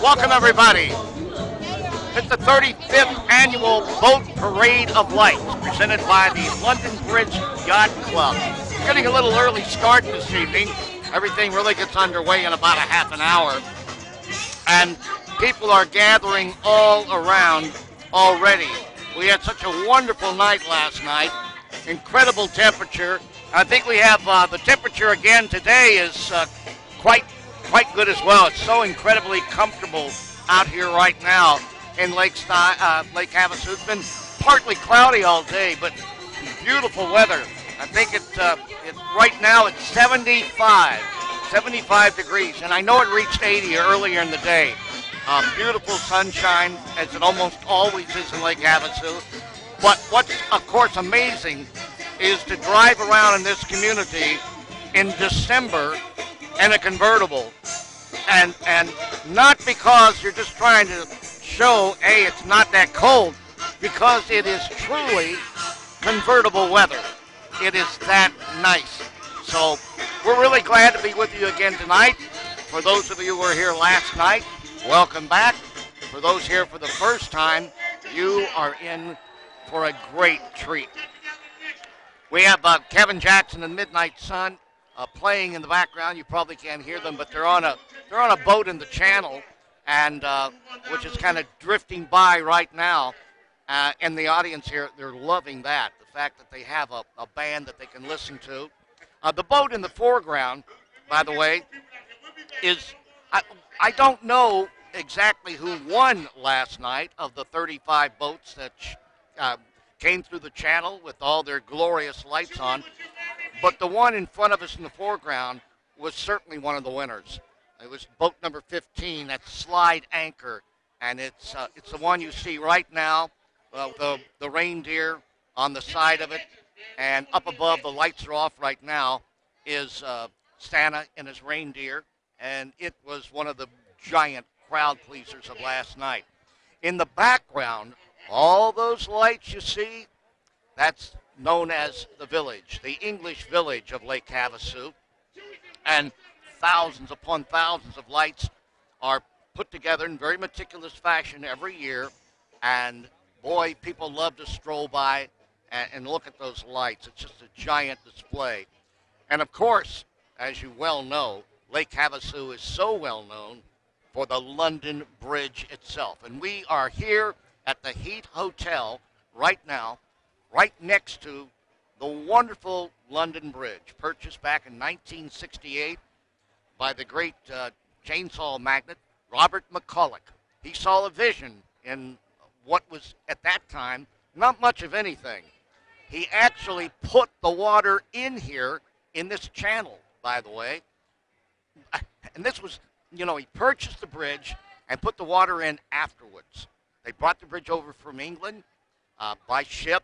Welcome, everybody. It's the 35th annual Boat Parade of Lights, presented by the London Bridge Yacht Club. We're getting a little early start this evening. Everything really gets underway in about a half an hour. And people are gathering all around already. We had such a wonderful night last night. Incredible temperature. I think we have the temperature again today is quite good as well. It's so incredibly comfortable out here right now in Lake Havasu. It's been partly cloudy all day, but beautiful weather. I think right now it's 75 degrees, and I know it reached 80 earlier in the day. Beautiful sunshine, as it almost always is in Lake Havasu. But what's, of course, amazing is to drive around in this community in December in a convertible. And not because you're just trying to show, hey, it's not that cold, because it is truly convertible weather. It is that nice. So we're really glad to be with you again tonight. For those of you who were here last night, welcome back. For those here for the first time, you are in for a great treat. We have Kevin Jackson and Midnight Sun playing in the background. You probably can't hear them, but they're on a boat in the channel, and which is kind of drifting by right now. And the audience here, they're loving that, the fact that they have a band that they can listen to. The boat in the foreground, by the way, is, I don't know exactly who won last night of the 35 boats that came through the channel with all their glorious lights on, but the one in front of us in the foreground was certainly one of the winners. It was boat number 15, that's Slide Anchor, and it's the one you see right now, the reindeer on the side of it, and up above, the lights are off right now, is Santa and his reindeer, and it was one of the giant crowd pleasers of last night. In the background, all those lights you see, that's known as the village, the English village of Lake Havasu, and thousands upon thousands of lights are put together in very meticulous fashion every year, and boy, people love to stroll by and look at those lights. It's just a giant display. And of course, as you well know, Lake Havasu is so well known for the London Bridge itself. And we are here at the Heat Hotel right now, right next to the wonderful London Bridge, purchased back in 1968 by the great chainsaw magnate, Robert McCulloch. He saw a vision in what was, at that time, not much of anything. He actually put the water in here, in this channel, by the way. And this was, he purchased the bridge and put the water in afterwards. They brought the bridge over from England by ship.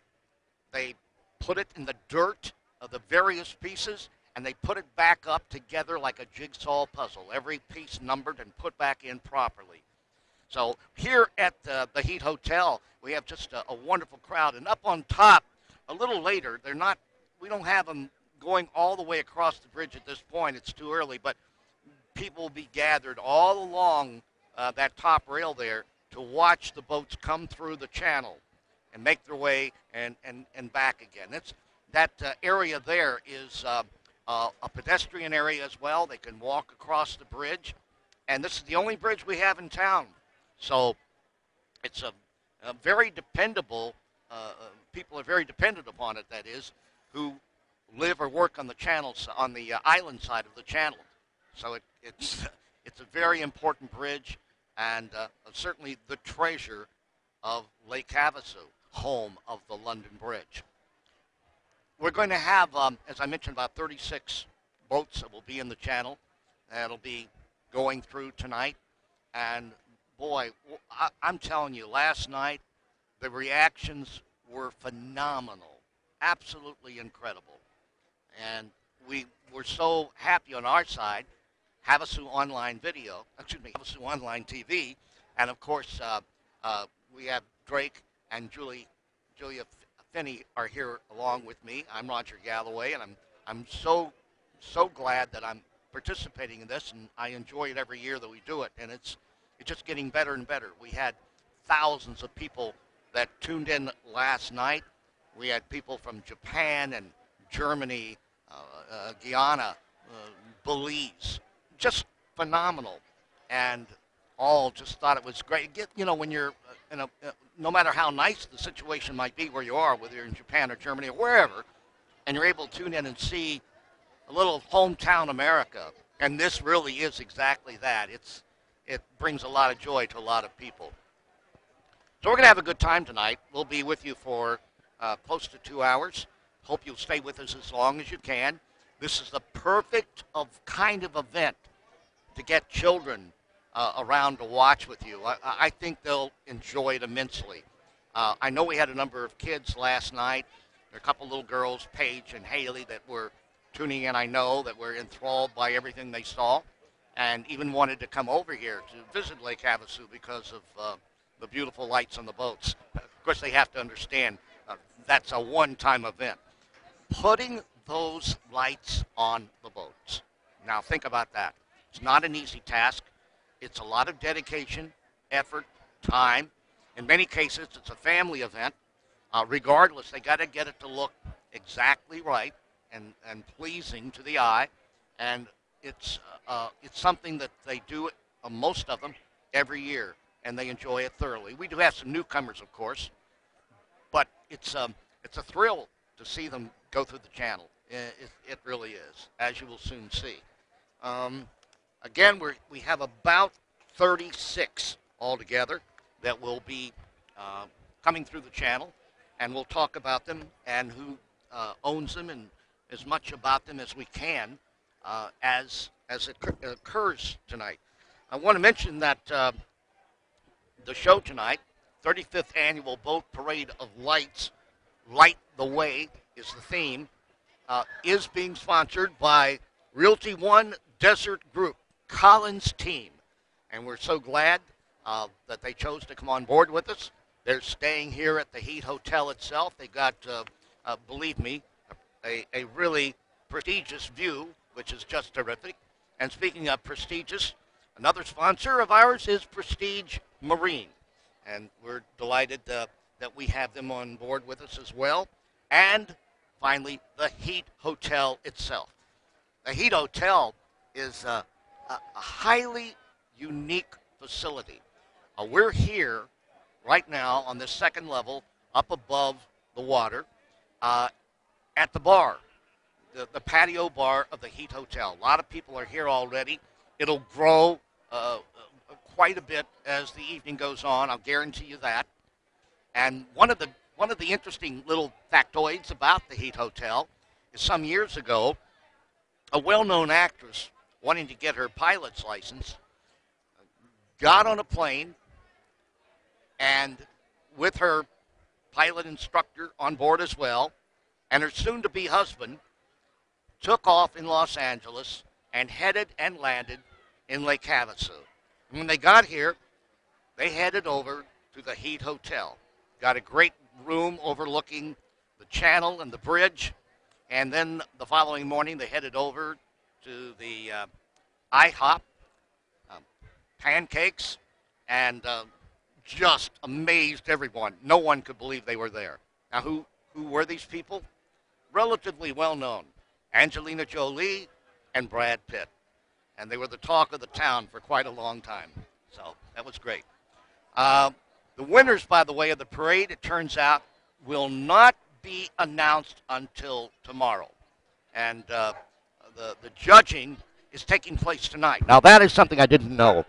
They put it in the dirt of the various pieces, and they put it back up together like a jigsaw puzzle, every piece numbered and put back in properly. So here at the Heat Hotel, we have just a wonderful crowd. And up on top, a little later, we don't have them going all the way across the bridge at this point. It's too early, but people will be gathered all along that top rail there to watch the boats come through the channel and make their way and back again. That area there is a pedestrian area as well. They can walk across the bridge, and this is the only bridge we have in town. So it's a very dependable, people are very dependent upon it, that is, who live or work on the channels, on the island side of the channel. So it's a very important bridge, and certainly the treasure of Lake Havasu, home of the London Bridge. We're going to have, as I mentioned, about 36 boats that will be in the channel. That'll be going through tonight. And boy, I'm telling you, last night, the reactions were phenomenal, absolutely incredible. And we were so happy on our side, Havasu Online Havasu Online TV, and of course, we have Drake and Julia Finney are here along with me. I'm Roger Galloway, and I'm so glad that I'm participating in this, and I enjoy it every year that we do it. And it's it's just getting better and better. We had thousands of people that tuned in last night. We had people from Japan and Germany, Guyana, Belize, just phenomenal, and all just thought it was great. When you're no matter how nice the situation might be where you are, whether you're in Japan or Germany or wherever, and you're able to tune in and see a little hometown America, and this really is exactly that. It brings a lot of joy to a lot of people. So we're going to have a good time tonight. We'll be with you for close to 2 hours. Hope you'll stay with us as long as you can. This is the perfect kind of event to get children around to watch with you. I think they'll enjoy it immensely. I know we had a number of kids last night. There are a couple little girls, Paige and Haley, that were tuning in, I know, that were enthralled by everything they saw and even wanted to come over here to visit Lake Havasu because of the beautiful lights on the boats. Of course, they have to understand that's a one-time event. Putting those lights on the boats. Now, think about that. It's not an easy task. It's a lot of dedication, effort, time. In many cases, it's a family event. Regardless, they got to get it to look exactly right and pleasing to the eye. And it's something that they do, most of them, every year, and they enjoy it thoroughly. We do have some newcomers, of course, but it's a thrill to see them go through the channel. It really is, as you will soon see. Again, we have about 36 altogether that will be coming through the channel, and we'll talk about them and who owns them and as much about them as we can as it occurs tonight. I want to mention that the show tonight, 35th Annual Boat Parade of Lights, Light the Way is the theme, is being sponsored by Realty One Desert Group, Collins team. And we're so glad that they chose to come on board with us. They're staying here at the Heat Hotel itself. They got, believe me, a really prestigious view, which is just terrific. And speaking of prestigious, another sponsor of ours is Prestige Marine. And we're delighted that we have them on board with us as well. And finally, the Heat Hotel itself. The Heat Hotel is a highly unique facility. We're here right now on the second level, up above the water, at the bar, the patio bar of the Heat Hotel. A lot of people are here already. It'll grow quite a bit as the evening goes on. I'll guarantee you that. And one of the interesting little factoids about the Heat Hotel is some years ago, a well-known actress wanting to get her pilot's license got on a plane and with her pilot instructor on board as well, and her soon-to-be husband took off in Los Angeles and headed and landed in Lake Havasu. And when they got here, they headed over to the Heat Hotel. Got a great room overlooking the channel and the bridge, and then the following morning they headed over to the IHOP, pancakes, and just amazed everyone. No one could believe they were there. Now, who were these people? Relatively well-known. Angelina Jolie and Brad Pitt. And they were the talk of the town for quite a long time. So that was great. The winners, by the way, of the parade, it turns out, will not be announced until tomorrow. And the judging is taking place tonight. Now, that is something I didn't know.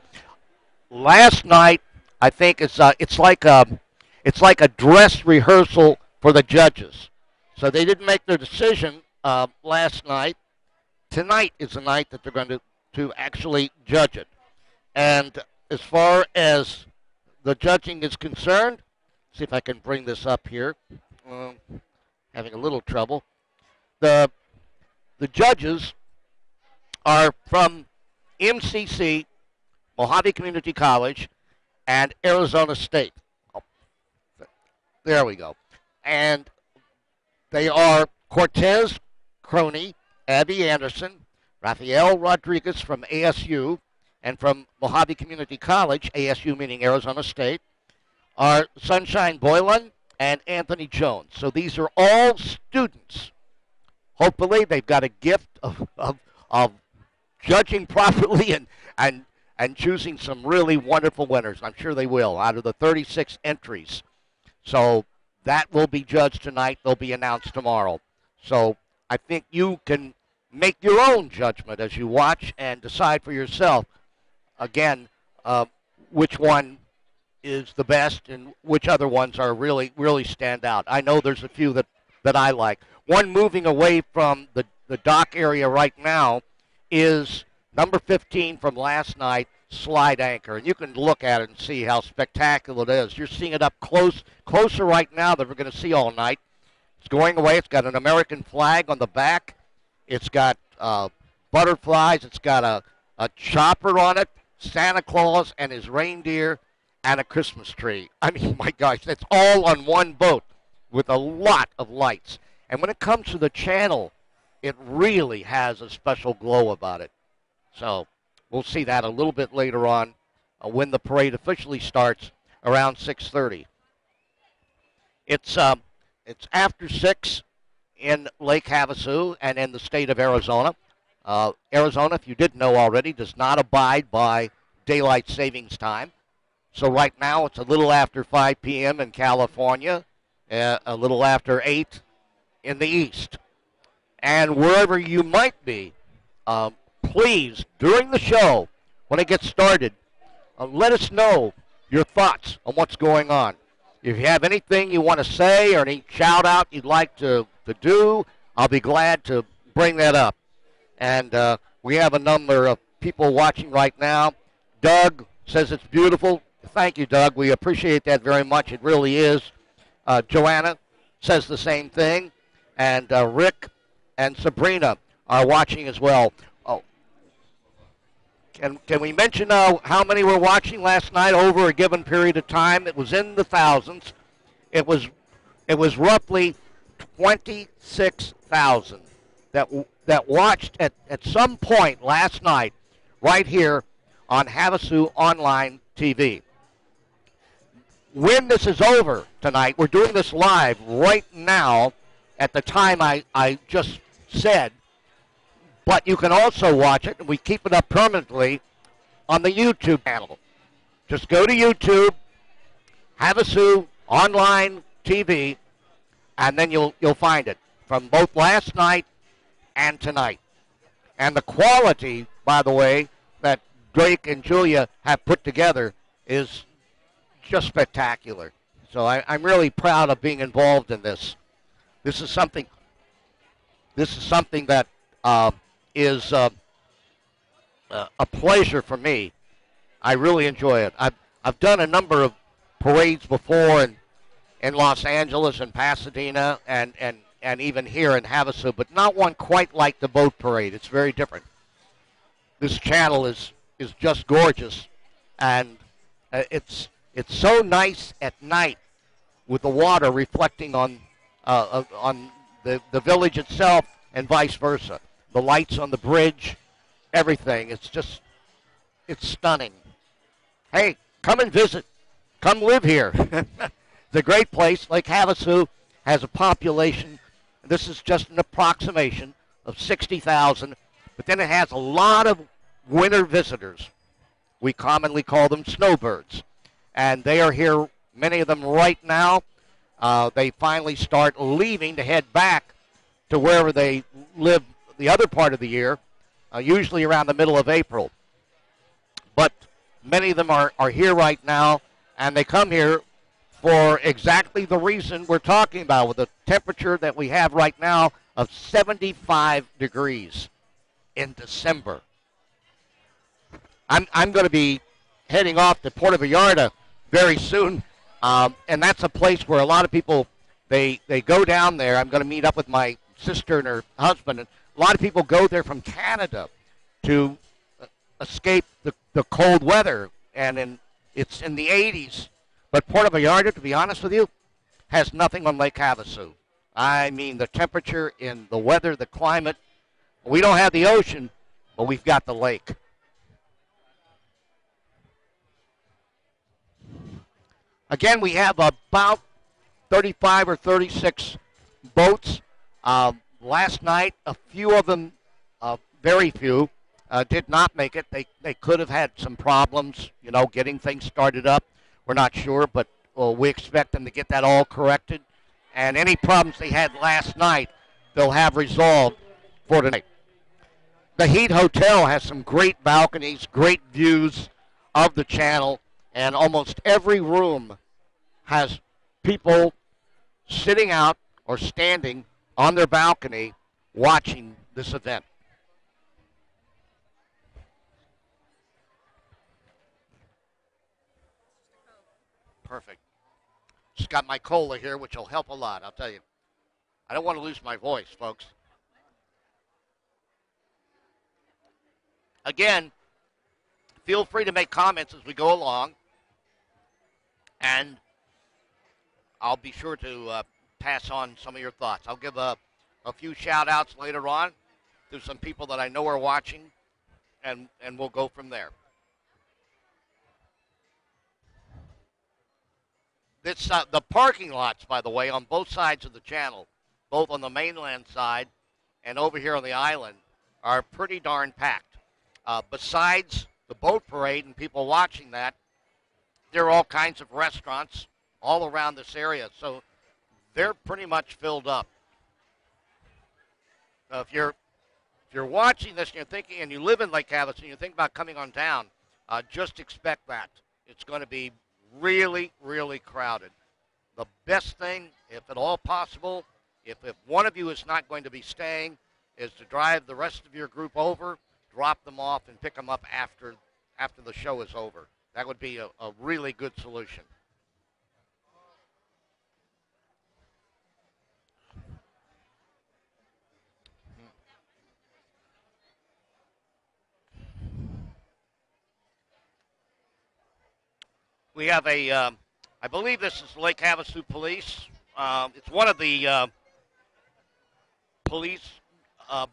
Last night, I think it's like a dress rehearsal for the judges. So they didn't make their decision last night. Tonight is the night that they're going to actually judge it. And as far as the judging is concerned, see if I can bring this up here. Having a little trouble. The judges are from MCC, Mojave Community College, and Arizona State. Oh, there we go. And they are Cortez Croney, Abby Anderson, Rafael Rodriguez from ASU, And from Mojave Community College, ASU meaning Arizona State, are Sunshine Boylan and Anthony Jones. So these are all students. Hopefully they've got a gift of judging properly and choosing some really wonderful winners. I'm sure they will, out of the 36 entries. So that will be judged tonight. They'll be announced tomorrow. So I think you can make your own judgment as you watch and decide for yourself, again, which one is the best and which other ones are really, really stand out. I know there's a few that I like. One moving away from the dock area right now is number 15 from last night, Slide Anchor. And you can look at it and see how spectacular it is. You're seeing it up closer right now than we're going to see all night. It's going away. It's got an American flag on the back. It's got butterflies. It's got a chopper on it, Santa Claus and his reindeer, and a Christmas tree. I mean, my gosh, that's all on one boat with a lot of lights. And when it comes to the channel, it really has a special glow about it. So we'll see that a little bit later on when the parade officially starts around 6:30. It's after 6 in Lake Havasu and in the state of Arizona. Arizona, if you didn't know already, does not abide by daylight savings time. So right now it's a little after 5 p.m. in California, a little after 8 in the east. And wherever you might be, please, during the show, when it gets started, let us know your thoughts on what's going on. If you have anything you want to say or any shout-out you'd like to do, I'll be glad to bring that up. And we have a number of people watching right now. Doug says it's beautiful. Thank you, Doug. We appreciate that very much. It really is. Joanna says the same thing. And Rick and Sabrina are watching as well. Oh, can we mention how many were watching last night over a given period of time? It was in the thousands. It was roughly 26,000 that watched at some point last night right here on Havasu Online TV. When this is over tonight, we're doing this live right now at the time I just said, but you can also watch it, and we keep it up permanently on the YouTube channel. Just go to YouTube, Havasu Online TV, and then you'll find it from both last night and tonight. And the quality, by the way, that Drake and Julia have put together is just spectacular. So I'm really proud of being involved in this. This is something that is a pleasure for me. I really enjoy it. I've done a number of parades before in Los Angeles and Pasadena and even here in Havasu, but not one quite like the boat parade. It's very different. This channel is just gorgeous, and it's so nice at night with the water reflecting on the village itself and vice versa. The lights on the bridge, everything. It's stunning. Hey, come and visit. Come live here. It's a great place. Lake Havasu has a population, this is just an approximation, of 60,000, but then it has a lot of winter visitors. We commonly call them snowbirds. And they are here, many of them right now. They finally start leaving to head back to wherever they live the other part of the year, usually around the middle of April. But many of them are here right now, and they come here for exactly the reason we're talking about, with the temperature that we have right now of 75 degrees in December. I'm going to be heading off to Puerto Vallarta very soon, and that's a place where a lot of people, they go down there. I'm going to meet up with my sister and her husband, and a lot of people go there from Canada to escape the cold weather, and it's in the 80s. But Puerto Vallarta, to be honest with you, has nothing on Lake Havasu. I mean, the temperature and the weather, the climate. We don't have the ocean, but we've got the lake. Again, we have about 35 or 36 boats. Last night, a few of them, very few, did not make it. They could have had some problems, getting things started up. We're not sure, but we expect them to get that all corrected. And any problems they had last night, they'll have resolved for tonight. The Heat Hotel has some great balconies, great views of the channel, and almost every room has people sitting out or standing on their balcony watching this event. Perfect. Just got my cola here, which will help a lot, I'll tell you. I don't want to lose my voice, folks. Again, feel free to make comments as we go along, and I'll be sure to pass on some of your thoughts. I'll give a few shout-outs later on to some people that I know are watching, and we'll go from there. The parking lots, by the way, on both sides of the channel, both on the mainland side and over here on the island, are pretty darn packed. Besides the boat parade and people watching that, there are all kinds of restaurants all around this area, so they're pretty much filled up. If you're watching this and you're thinking, and you live in Lake Havasu, and you think about coming on down, just expect that. It's going to be really, really crowded. The best thing, if at all possible, if one of you is not going to be staying, is to drive the rest of your group over, drop them off, and pick them up after the show is over. That would be a really good solution. We have I believe this is Lake Havasu Police. It's one of the police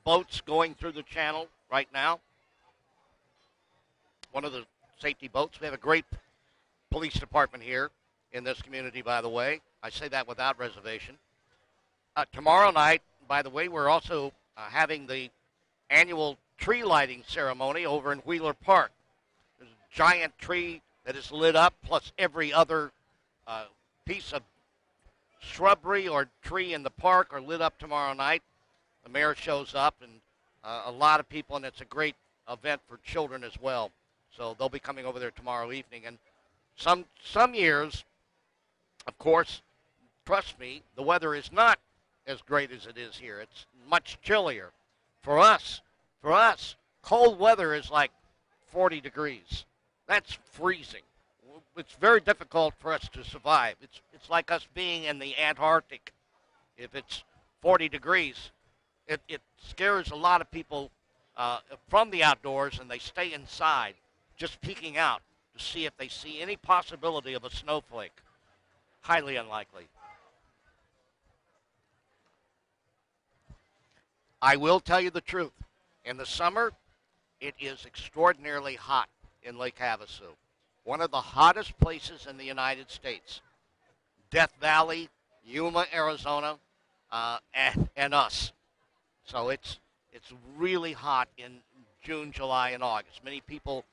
boats going through the channel right now. One of the safety boats. We have a great police department here in this community, by the way. I say that without reservation. Tomorrow night, by the way, we're also having the annual tree lighting ceremony over in Wheeler Park. There's a giant tree that is lit up, plus every other piece of shrubbery or tree in the park are lit up tomorrow night. The mayor shows up, and a lot of people, and it's a great event for children as well. So they'll be coming over there tomorrow evening. And some years, of course, trust me, the weather is not as great as it is here. It's much chillier. For us, cold weather is like 40 degrees. That's freezing. It's very difficult for us to survive. It's like us being in the Antarctic. If it's 40 degrees, it scares a lot of people from the outdoors, and they stay inside, just peeking out to see if they see any possibility of a snowflake. Highly unlikely. I will tell you the truth. In the summer, it is extraordinarily hot in Lake Havasu. One of the hottest places in the United States. Death Valley, Yuma, Arizona, and us. So it's really hot in June, July, and August. Many people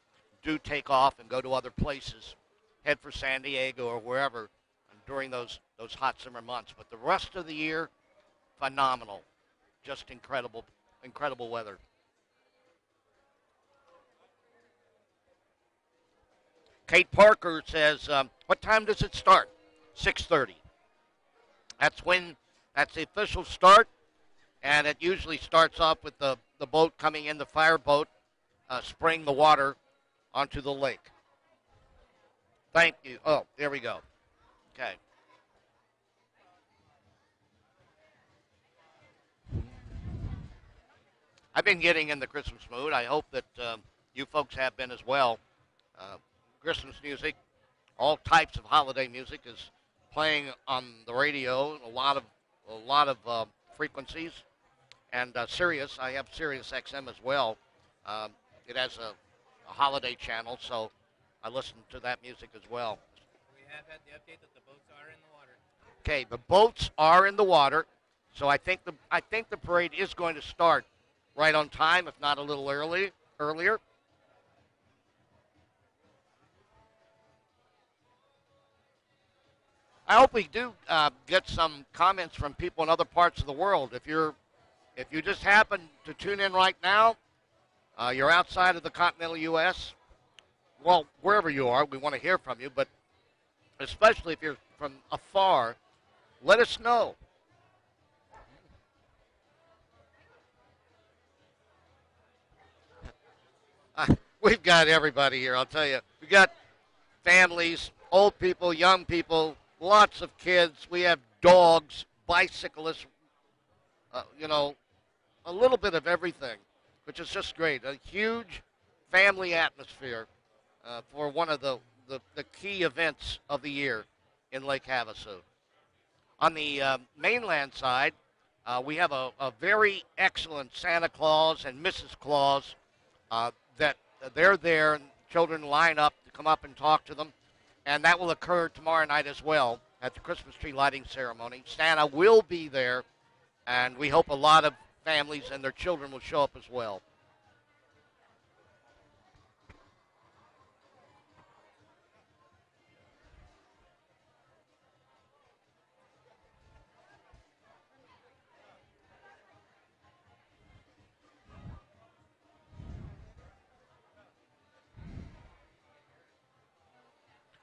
do take off and go to other places, head for San Diego or wherever during those hot summer months. But the rest of the year, phenomenal. Just incredible weather. Kate Parker says, what time does it start? 6:30. That's the official start, and it usually starts off with the boat coming in, the fire boat, spraying the water onto the lake. Thank you. Oh, there we go. Okay. I've been getting in the Christmas mood. I hope that you folks have been as well. Christmas music, all types of holiday music is playing on the radio, a lot of frequencies, and Sirius. I have Sirius XM as well. It has a holiday channel, so I listen to that music as well. have had the update that the boats are in the water. Okay, the boats are in the water, so I think the parade is going to start right on time, if not a little earlier. I hope we do get some comments from people in other parts of the world. If you just happen to tune in right now, you're outside of the continental U.S. Well, wherever you are, we want to hear from you. But especially if you're from afar, let us know. We've got everybody here. I'll tell you, we got families, old people, young people, lots of kids. We have dogs, bicyclists. You know, a little bit of everything, which is just great. A huge family atmosphere for one of the key events of the year in Lake Havasu. On the mainland side, we have a very excellent Santa Claus and Mrs. Claus that they're there, and children line up to come up and talk to them. And that will occur tomorrow night as well at the Christmas tree lighting ceremony. Santa will be there, and we hope a lot of families and their children will show up as well.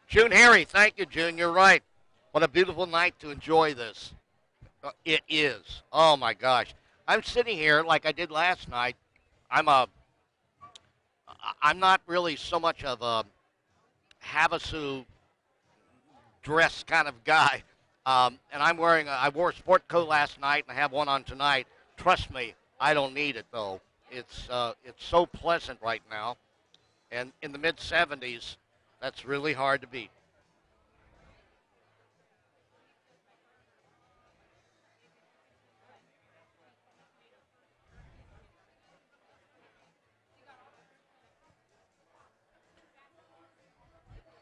June Harry, thank you, June. You're right. What a beautiful night to enjoy this. It is. Oh my gosh. I'm sitting here like I did last night. I'm a I'm not really so much of a Havasu dress kind of guy. And I wore a sport coat last night and I have one on tonight. Trust me, I don't need it though. It's so pleasant right now. And in the mid 70s, that's really hard to beat.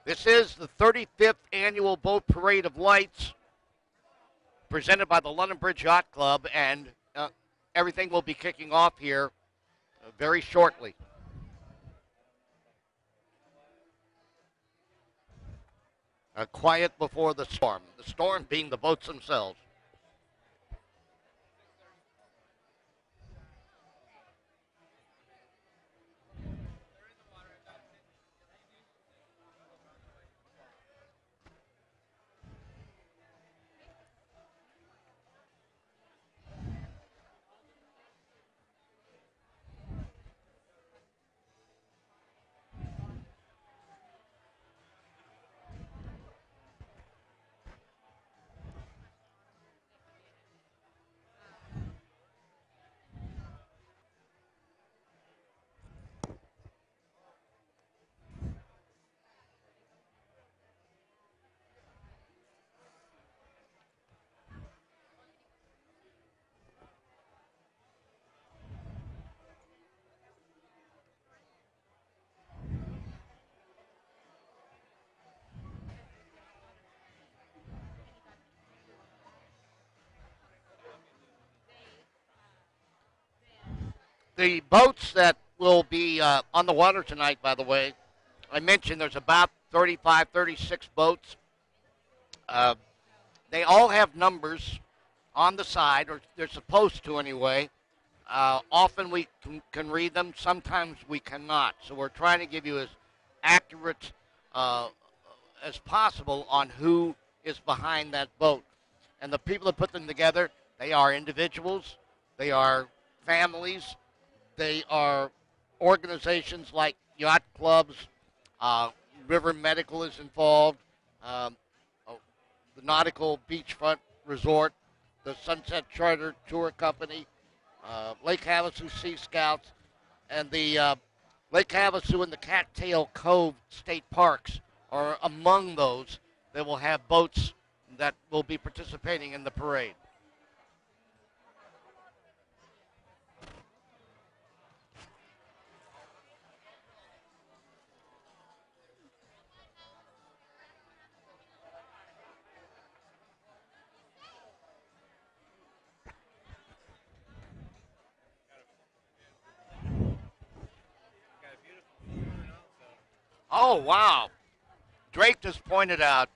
This is the 35th annual Boat Parade of Lights presented by the London Bridge Yacht Club, and everything will be kicking off here very shortly. Quiet before the storm being the boats themselves. The boats that will be on the water tonight, by the way, I mentioned there's about 35, 36 boats. Uh, they all have numbers on the side, or they're supposed to anyway. Often we can read them, sometimes we cannot. So we're trying to give you as accurate uh, as possible on who is behind that boat. And the people that put them together, they are individuals, they are families, they are organizations like yacht clubs, uh, River Medical is involved, um, oh, the Nautical Beachfront Resort, the Sunset Charter Tour Company, Lake Havasu Sea Scouts, and the Lake Havasu and the Cattail Cove State Parks are among those that will have boats that will be participating in the parade. Oh, wow. Drake just pointed out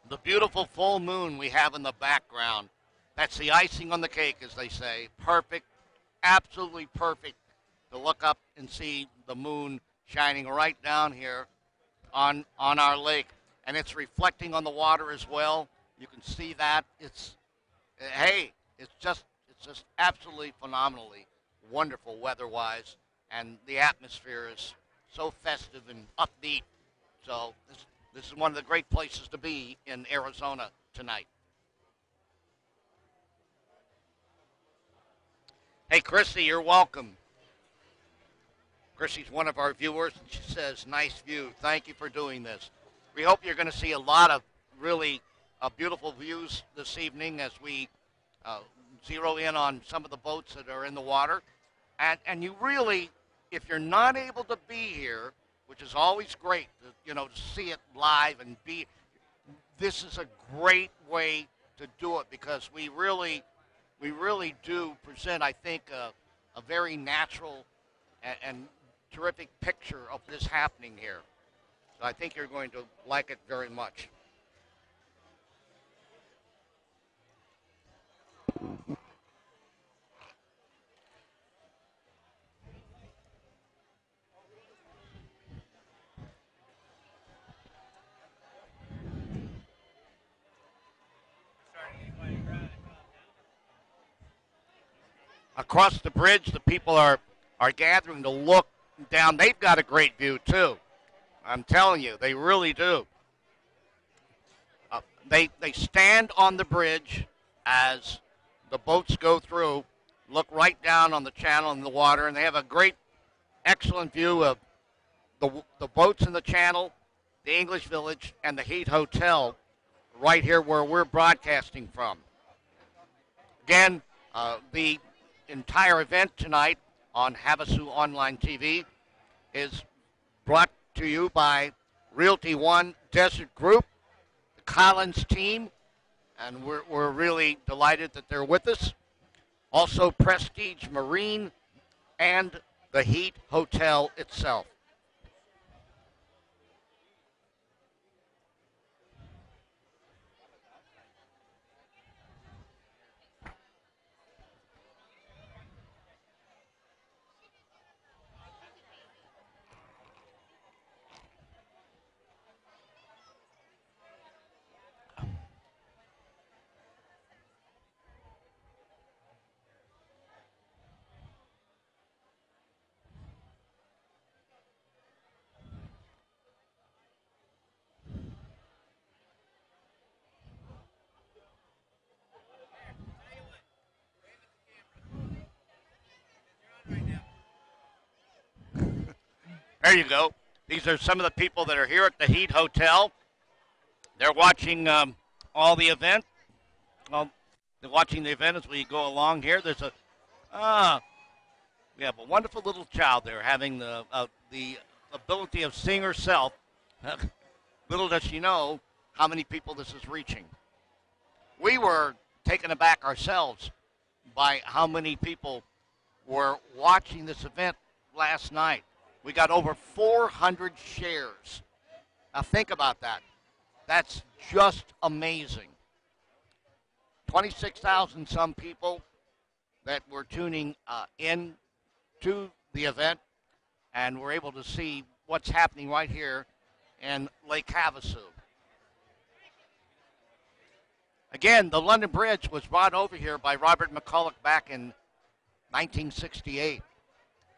the beautiful full moon we have in the background. That's the icing on the cake, as they say. Perfect, absolutely perfect to look up and see the moon shining right down here on our lake. And it's reflecting on the water as well. You can see that. Hey, it's just absolutely phenomenally wonderful weather-wise. And the atmosphere is so festive and upbeat. So this is one of the great places to be in Arizona tonight. Hey, Chrissy, you're welcome. Chrissy's one of our viewers, and she says, nice view. Thank you for doing this. We hope you're going to see a lot of really beautiful views this evening as we zero in on some of the boats that are in the water. And you really, if you're not able to be here, which is always great, to see it live and this is a great way to do it because we really do present, I think, a very natural and terrific picture of this happening here. So I think you're going to like it very much. Across the bridge, the people are gathering to look down. They've got a great view, too. I'm telling you, they really do. They stand on the bridge as the boats go through, look right down on the channel in the water, and they have a great, excellent view of the boats in the channel, the English Village, and the Heat Hotel right here where we're broadcasting from. Again, the entire event tonight on Havasu Online TV is brought to you by Realty One Desert Group, the Collins team, and we're really delighted that they're with us. Also, Prestige Marine and the Heat Hotel itself. There you go. These are some of the people that are here at the Heat Hotel. They're watching all the event. Well, they're watching the event as we go along here. There's we have a wonderful little child there having the ability of seeing herself. Little does she know how many people this is reaching. We were taken aback ourselves by how many people were watching this event last night. We got over 400 shares. Now think about that. That's just amazing. 26,000 some people that were tuning in to the event, and we're able to see what's happening right here in Lake Havasu. Again, the London Bridge was brought over here by Robert McCulloch back in 1968.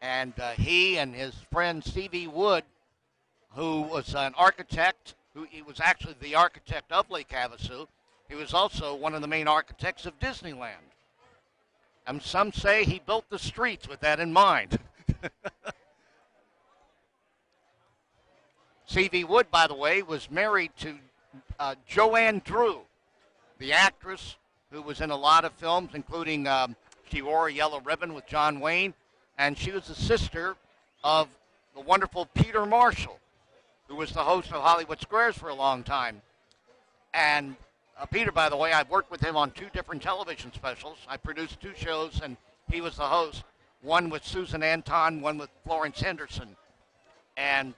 And he and his friend C.V. Wood, who was an architect, he was actually the architect of Lake Havasu. He was also one of the main architects of Disneyland. And some say he built the streets with that in mind. C.V. Wood, by the way, was married to Joanne Drew, the actress who was in a lot of films, including she wore a yellow ribbon with John Wayne. And she was the sister of the wonderful Peter Marshall, who was the host of Hollywood Squares for a long time. And Peter, by the way, I've worked with him on 2 different television specials. I produced 2 shows, and he was the host, one with Susan Anton, one with Florence Henderson. And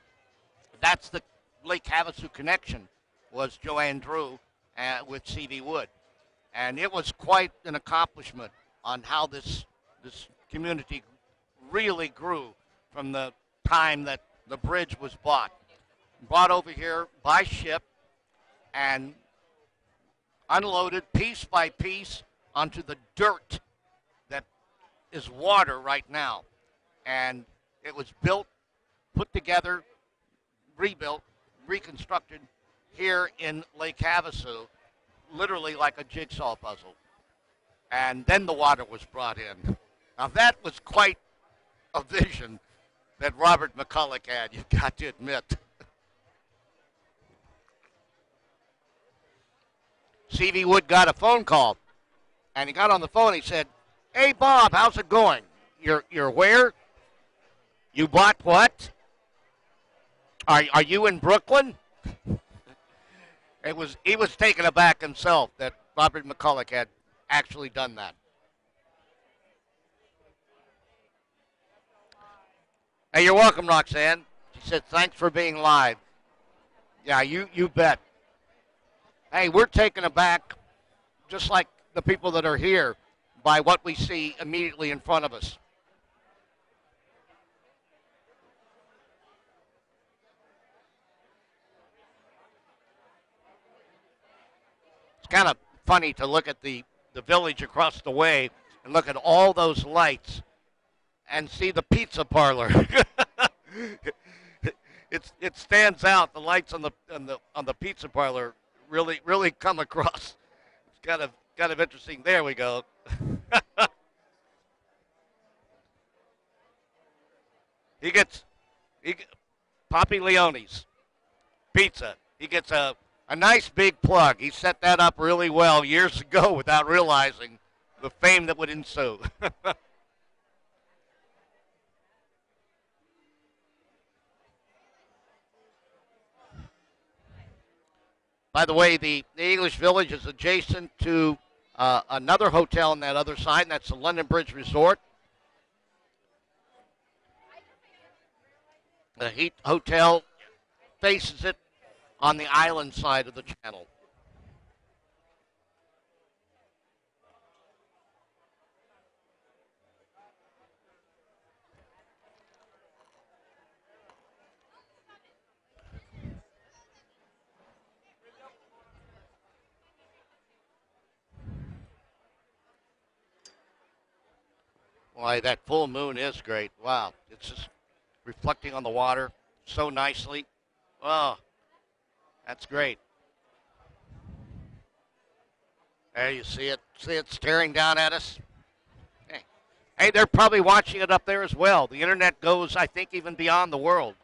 that's the Lake Havasu connection, was Joanne Drew with CV Wood. And it was quite an accomplishment on how this community really grew from the time that the bridge was brought over here by ship and unloaded piece by piece onto the dirt that is water right now. And it was built, put together, rebuilt, reconstructed here in Lake Havasu, literally like a jigsaw puzzle. And then the water was brought in. Now that was quite a vision that Robert McCulloch had, you've got to admit. CV Wood got a phone call, and he got on the phone. He said, "Hey, Bob, how's it going? You're where? You bought what? Are you in Brooklyn?" He was taken aback himself that Robert McCulloch had actually done that. Hey, you're welcome, Roxanne. She said, "Thanks for being live." Yeah, you bet. Hey, we're taken aback, just like the people that are here, by what we see immediately in front of us. It's kind of funny to look at the village across the way and look at all those lights and see the pizza parlor. It stands out. The lights on the pizza parlor really come across. It's kind of interesting. There we go. He gets Papi Leone's pizza. He gets a nice big plug. He set that up really well years ago without realizing the fame that would ensue. By the way, the English Village is adjacent to another hotel on that other side, and that's the London Bridge Resort. The Heat Hotel faces it on the island side of the channel. Why, that full moon is great. Wow, it's just reflecting on the water so nicely. Oh, that's great. There you see it. See it staring down at us? Hey, they're probably watching it up there as well. The internet goes, I think, even beyond the world.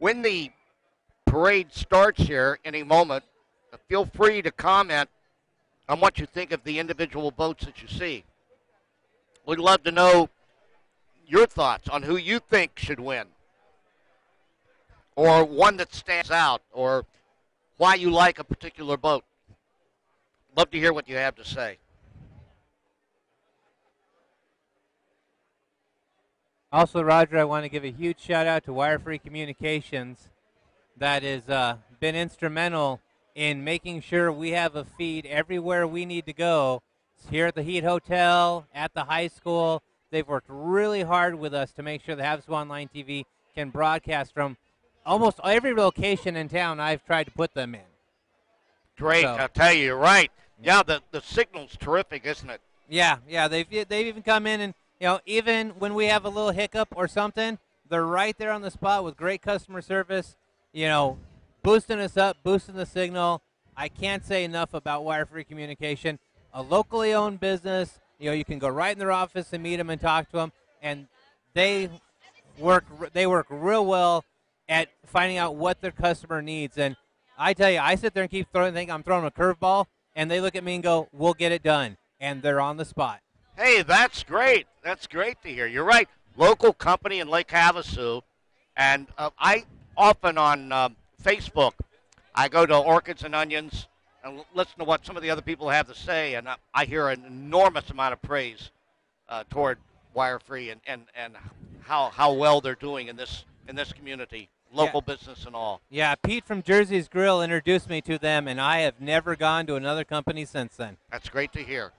When the parade starts here any moment, feel free to comment on what you think of the individual boats that you see. We'd love to know your thoughts on who you think should win, or one that stands out, or why you like a particular boat. Love to hear what you have to say. Also, Roger, I want to give a huge shout out to Wire Free Communications that has been instrumental in making sure we have a feed everywhere we need to go. It's here at the Heat Hotel, at the high school. They've worked really hard with us to make sure the Havasu Online TV can broadcast from almost every location in town I've tried to put them in. Great, so, I'll tell you, you're right. Yeah, the signal's terrific, isn't it? Yeah, they've even come in and, even when we have a little hiccup or something, they're right there on the spot with great customer service, boosting us up, boosting the signal. I can't say enough about Wire Free Communication. A locally owned business, you can go right in their office and meet them and talk to them, and they work real well at finding out what their customer needs. And I tell you, I sit there and think I'm throwing a curveball, and they look at me and go, "We'll get it done," and they're on the spot. Hey, that's great. That's great to hear. You're right. Local company in Lake Havasu, and I often on Facebook, I go to Orchids and Onions and listen to what some of the other people have to say, and I hear an enormous amount of praise toward Wire Free and how well they're doing in this community, Yeah. local business and all. Yeah, Pete from Jersey's Grill introduced me to them, and I have never gone to another company since then. That's great to hear.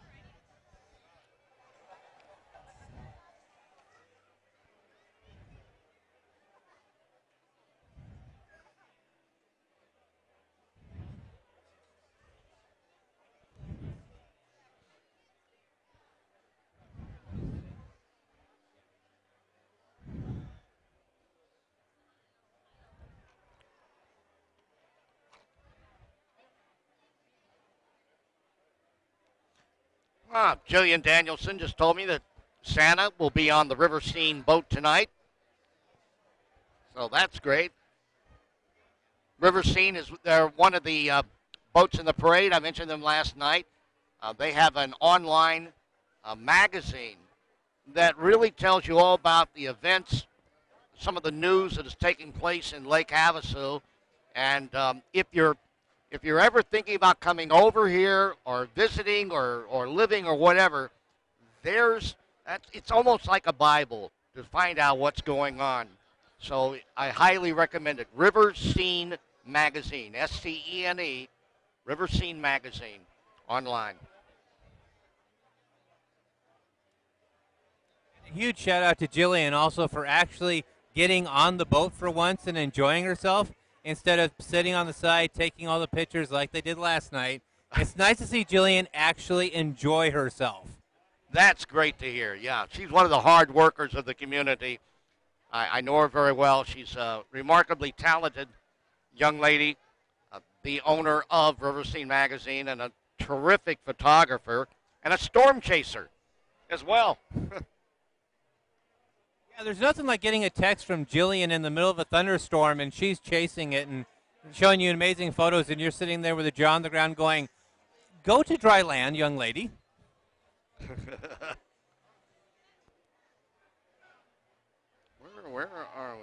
Jillian Danielson just told me that Santa will be on the River Scene boat tonight. So that's great. River Scene is they're one of the boats in the parade. I mentioned them last night. They have an online magazine that really tells you all about the events, some of the news that is taking place in Lake Havasu, and if you're ever thinking about coming over here or visiting or living or whatever, it's almost like a Bible to find out what's going on. So I highly recommend it. River Scene Magazine, SCENE, River Scene Magazine, online. Huge shout out to Jillian also for actually getting on the boat for once and enjoying herself instead of sitting on the side taking all the pictures like they did last night. It's nice to see Jillian actually enjoy herself. That's great to hear. Yeah, she's one of the hard workers of the community. I know her very well. She's a remarkably talented young lady, the owner of River Scene Magazine, and a terrific photographer and a storm chaser as well. Yeah, there's nothing like getting a text from Jillian in the middle of a thunderstorm and she's chasing it and showing you amazing photos, and you're sitting there with a jaw on the ground going, "Go to dry land, young lady." Where are we?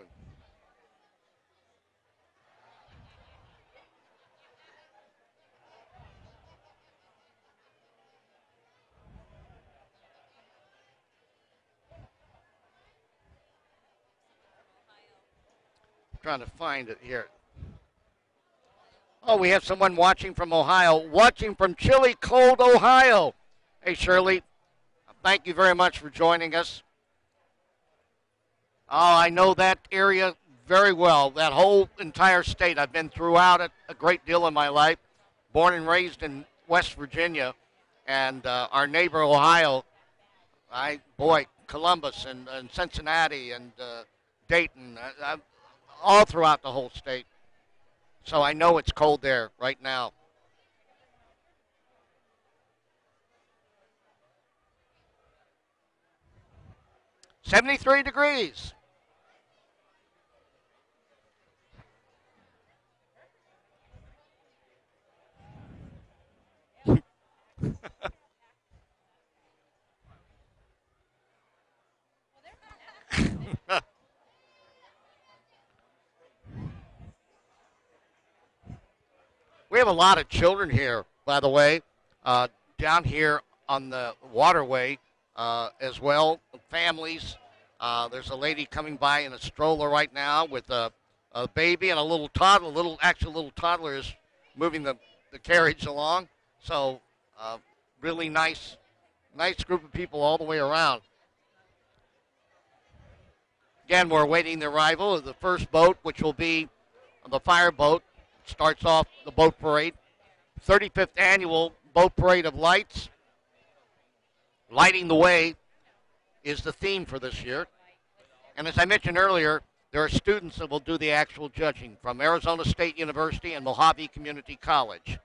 I'm trying to find it here. Oh, we have someone watching from Ohio, watching from chilly, cold Ohio. Hey, Shirley, thank you very much for joining us. Oh, I know that area very well, that whole entire state. I've been throughout it a great deal in my life, born and raised in West Virginia, and our neighbor, Ohio, Columbus and Cincinnati and Dayton, all throughout the whole state. So I know it's cold there right now. "73 degrees." We have a lot of children here, by the way, down here on the waterway as well, families. There's a lady coming by in a stroller right now with a baby and a little toddler. A little toddler is moving the carriage along. So really nice group of people all the way around. Again, we're awaiting the arrival of the first boat, which will be the fire boat. Starts off the boat parade. 35th annual boat parade of lights. Lighting the way is the theme for this year. And as I mentioned earlier, there are students that will do the actual judging from Arizona State University and Mojave Community College.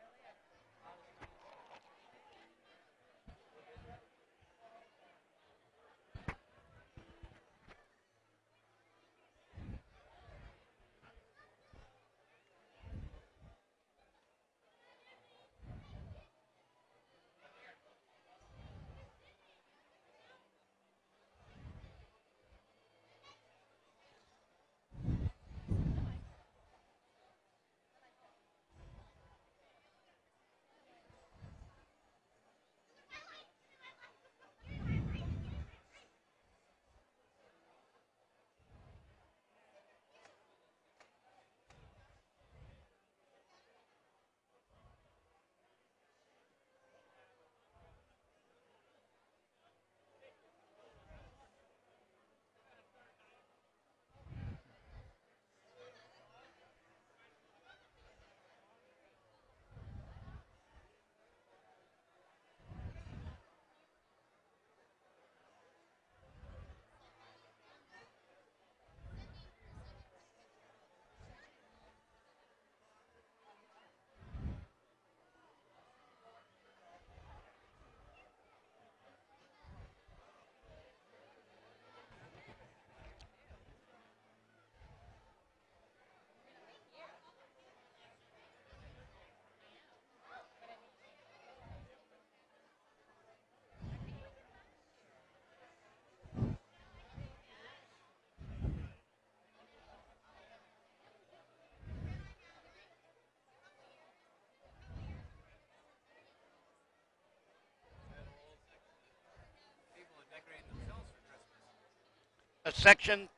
A section.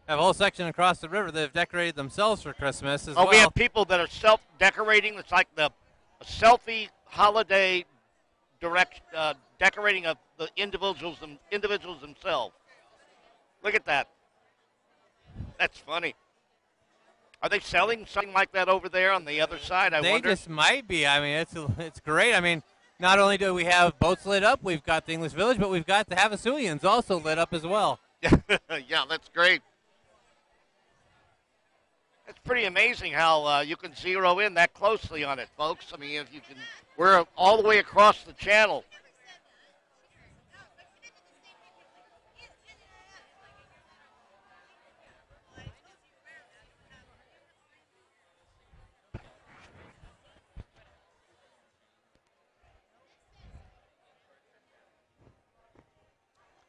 Have a whole section across the river that have decorated themselves for Christmas as Oh, well. we have people that are self-decorating. It's like a selfie holiday decorating of the individuals themselves. Look at that. That's funny. Are they selling something like that over there on the other side? I They wonder. just might be. I mean, it's great. I mean, not only do we have boats lit up, we've got the English Village, but we've got the Havasuians also lit up as well. Yeah, that's great. It's pretty amazing how you can zero in that closely on it, folks. I mean, if you can, we're all the way across the channel.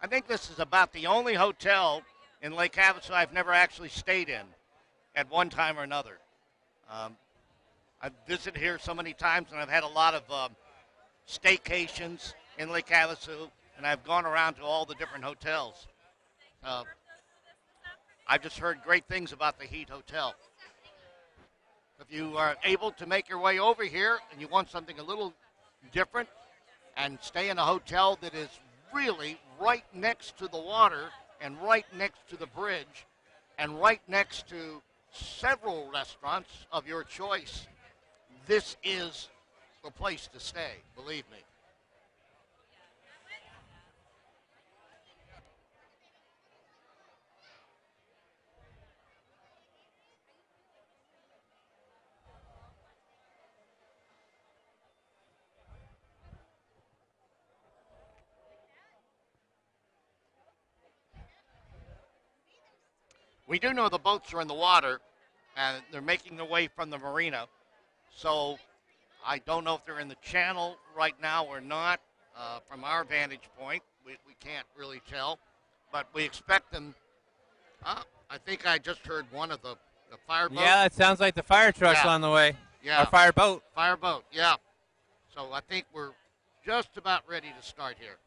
I think this is about the only hotel in Lake Havasu I've never actually stayed in at one time or another. Um, I've visited here so many times, and I've had a lot of staycations in Lake Havasu, and I've gone around to all the different hotels. Uh, I've just heard great things about the Heat Hotel. If you are able to make your way over here and you want something a little different and stay in a hotel that is really right next to the water and right next to the bridge and right next to several restaurants of your choice, this is the place to stay, believe me. We do know the boats are in the water, and they're making their way from the marina. So I don't know if they're in the channel right now or not. From our vantage point, we can't really tell. But we expect them. I think I just heard one of the fireboat. Yeah, it sounds like the fire truck's on the way. Yeah. Or fireboat. Fireboat, yeah. So I think we're just about ready to start here.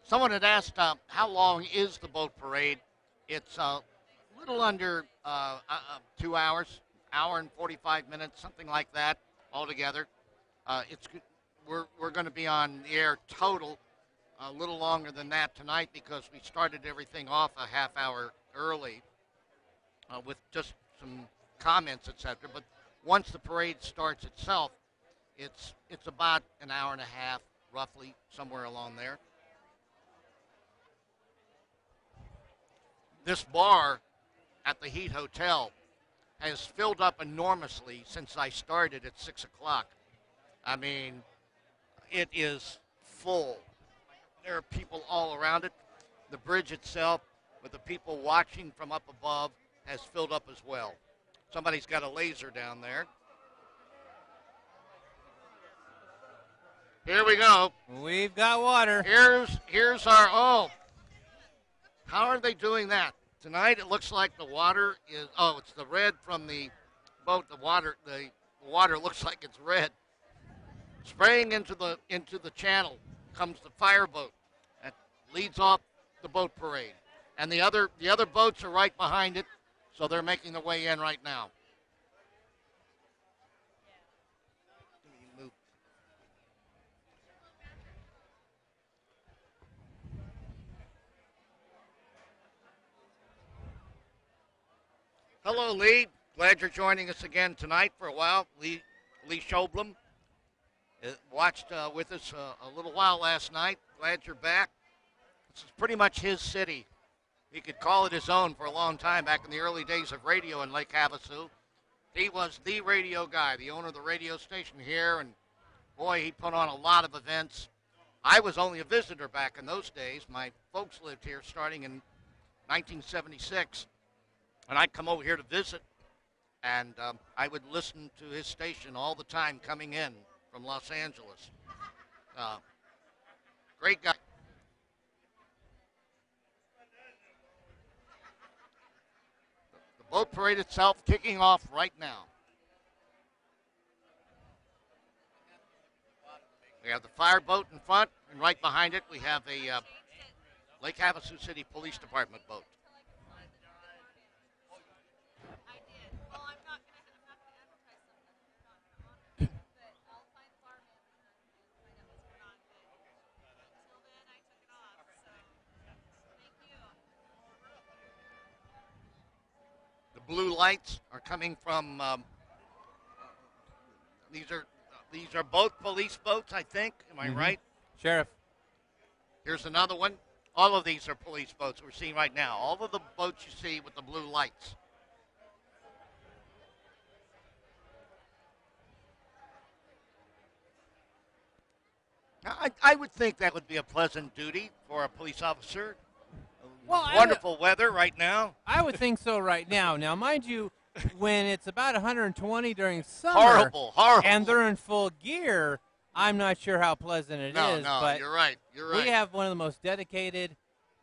Someone had asked how long is the boat parade. It's a little under 2 hours, hour and 45 minutes, something like that altogether. We're going to be on the air total a little longer than that tonight because we started everything off a half hour early with just some comments, etc. But once the parade starts itself, it's about an hour and a half, roughly, somewhere along there. This bar at the Heat Hotel has filled up enormously since I started at 6 o'clock. I mean, it is full. There are people all around it. The bridge itself, with the people watching from up above, has filled up as well. Somebody's got a laser down there. Here we go. We've got water. Here's our, how are they doing that? Tonight it looks like the water is, it's the red from the boat. The water looks like it's red. Spraying into the channel comes the fireboat that leads off the boat parade. And the other boats are right behind it, so they're making their way in right now. Hello, Lee. Glad you're joining us again tonight for a while. Lee Schoblum watched with us a little while last night. Glad you're back. This is pretty much his city. He could call it his own for a long time back in the early days of radio in Lake Havasu. He was the radio guy, the owner of the radio station here, and boy, he put on a lot of events. I was only a visitor back in those days. My folks lived here starting in 1976, and I'd come over here to visit, and I would listen to his station all the time coming in from Los Angeles. Great guy. The boat parade itself kicking off right now. We have the fireboat in front, and right behind it we have a Lake Havasu City Police Department boat. The blue lights are coming from. These are both police boats, I think. Am I right? Sheriff. Here's another one. All of these are police boats we're seeing right now. All of the boats you see with the blue lights. Now, I would think that would be a pleasant duty for a police officer. Well, wonderful weather right now. I would think so right now. Now, mind you, when it's about 120 during summer, horrible, and they're in full gear, I'm not sure how pleasant it is. No, but you're right. You're right. We have one of the most dedicated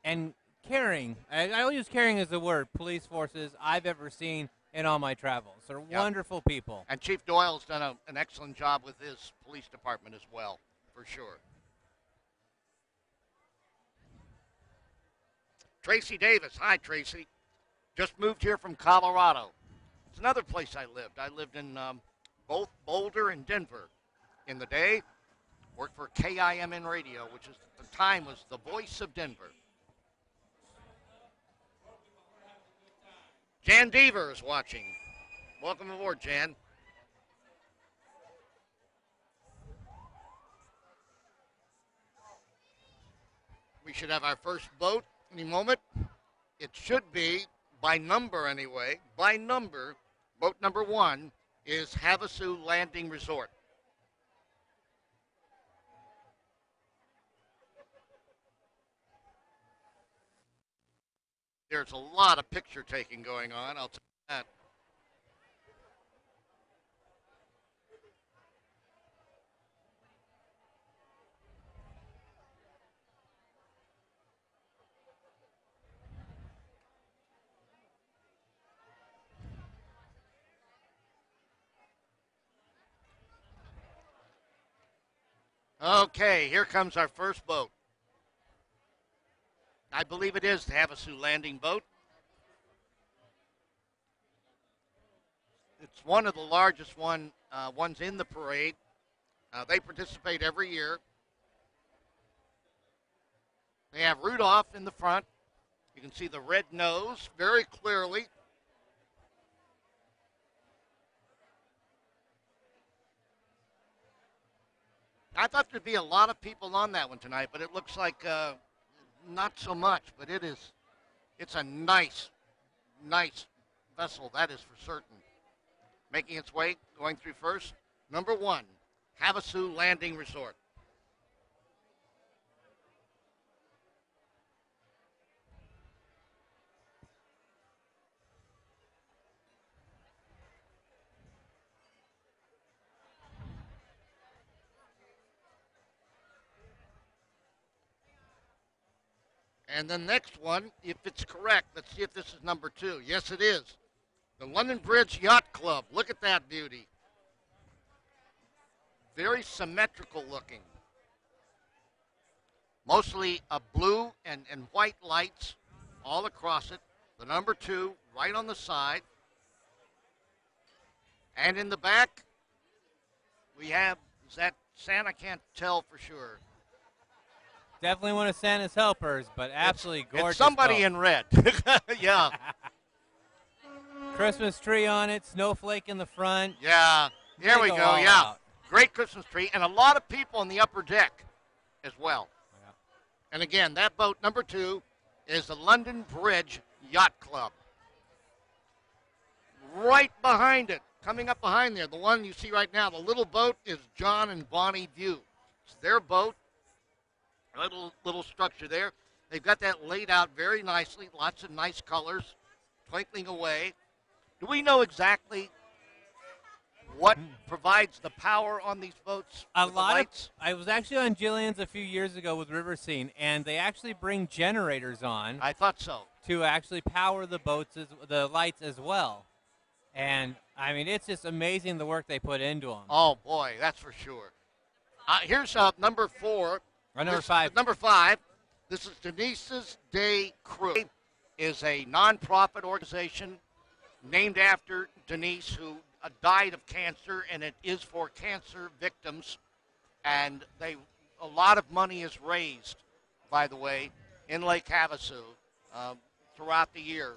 and caring, I'll use caring as a word, police forces I've ever seen in all my travels. They're wonderful people. And Chief Doyle's done an excellent job with his police department as well, for sure. Tracy Davis. Hi, Tracy. Just moved here from Colorado. It's another place I lived. I lived in both Boulder and Denver in the day. Worked for KIMN Radio, which is, at the time was the voice of Denver. Jan Deaver is watching. Welcome aboard, Jan. We should have our first boat any moment. It should be, by number anyway, by number, boat number 1 is Havasu Landing Resort. There's a lot of picture taking going on, I'll tell you that. Okay, here comes our first boat. I believe it is the Havasu Landing Boat. It's one of the largest ones in the parade. They participate every year. They have Rudolph in the front. You can see the red nose very clearly. I thought there'd be a lot of people on that one tonight, but it looks like not so much. But it's a nice vessel, that is for certain. Making its way, going through first, number 1, Havasu Landing Resort. And the next one, if it's correct, let's see if this is number 2. Yes, it is. The London Bridge Yacht Club. Look at that beauty. Very symmetrical looking. Mostly a blue and white lights all across it. The number 2 right on the side. And in the back, we have, is that Santa? I can't tell for sure. Definitely one of Santa's helpers, but absolutely gorgeous. It's somebody boat. in red. Yeah. Christmas tree on it, snowflake in the front. Yeah, there we go. Yeah, Out. great Christmas tree, and a lot of people on the upper deck as well. Yeah. And again, that boat number 2 is the London Bridge Yacht Club. Right behind it, coming up behind there, the one you see right now, the little boat is John and Bonnie View. It's their boat, little structure there. They've got that laid out very nicely, lots of nice colors, twinkling away. Do we know exactly what provides the power on these boats? A with the lot lights? I was actually on Jillian's a few years ago with River Scene, and they actually bring generators on I thought so. to actually power the boats, the lights as well. And, I mean, it's just amazing the work they put into them. Oh, boy, that's for sure. Here's number 4. Or number 5. Number 5. This is Denise's Day Crew. It is a nonprofit organization named after Denise, who died of cancer, and it is for cancer victims. And a lot of money is raised, by the way, in Lake Havasu throughout the year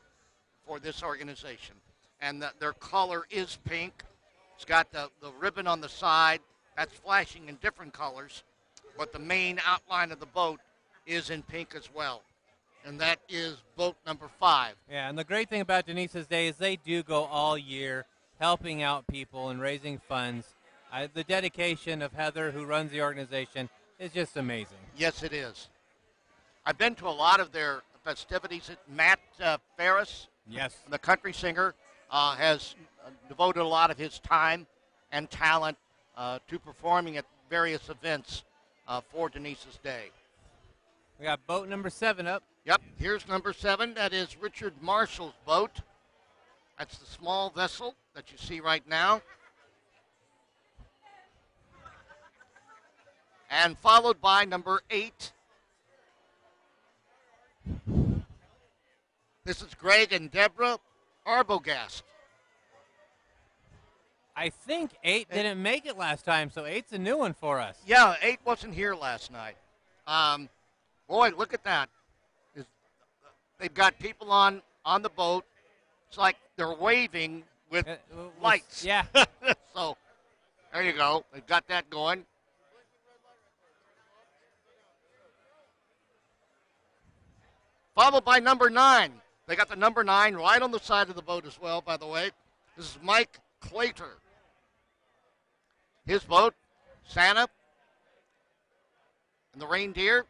for this organization. And their color is pink. It's got the ribbon on the side. That's flashing in different colors. But the main outline of the boat is in pink as well. And that is boat number 5. Yeah, and the great thing about Denise's Day is they do go all year helping out people and raising funds. The dedication of Heather, who runs the organization, is just amazing. Yes, it is. I've been to a lot of their festivities. Matt Ferris, Yes. the country singer, has devoted a lot of his time and talent to performing at various events for Denise's Day. We got boat number 7 up. Yep, here's number 7. That is Richard Marshall's boat. That's the small vessel that you see right now. And followed by number 8. This is Greg and Deborah Arbogast. I think 8 didn't make it last time, so 8's a new one for us. Yeah, 8 wasn't here last night. Boy, look at that. They've got people on the boat. It's like they're waving with lights. Yeah. So, there you go. They've got that going. Followed by number 9. They got the number 9 right on the side of the boat as well, by the way. This is Mike Clater. His boat, Santa, and the reindeer,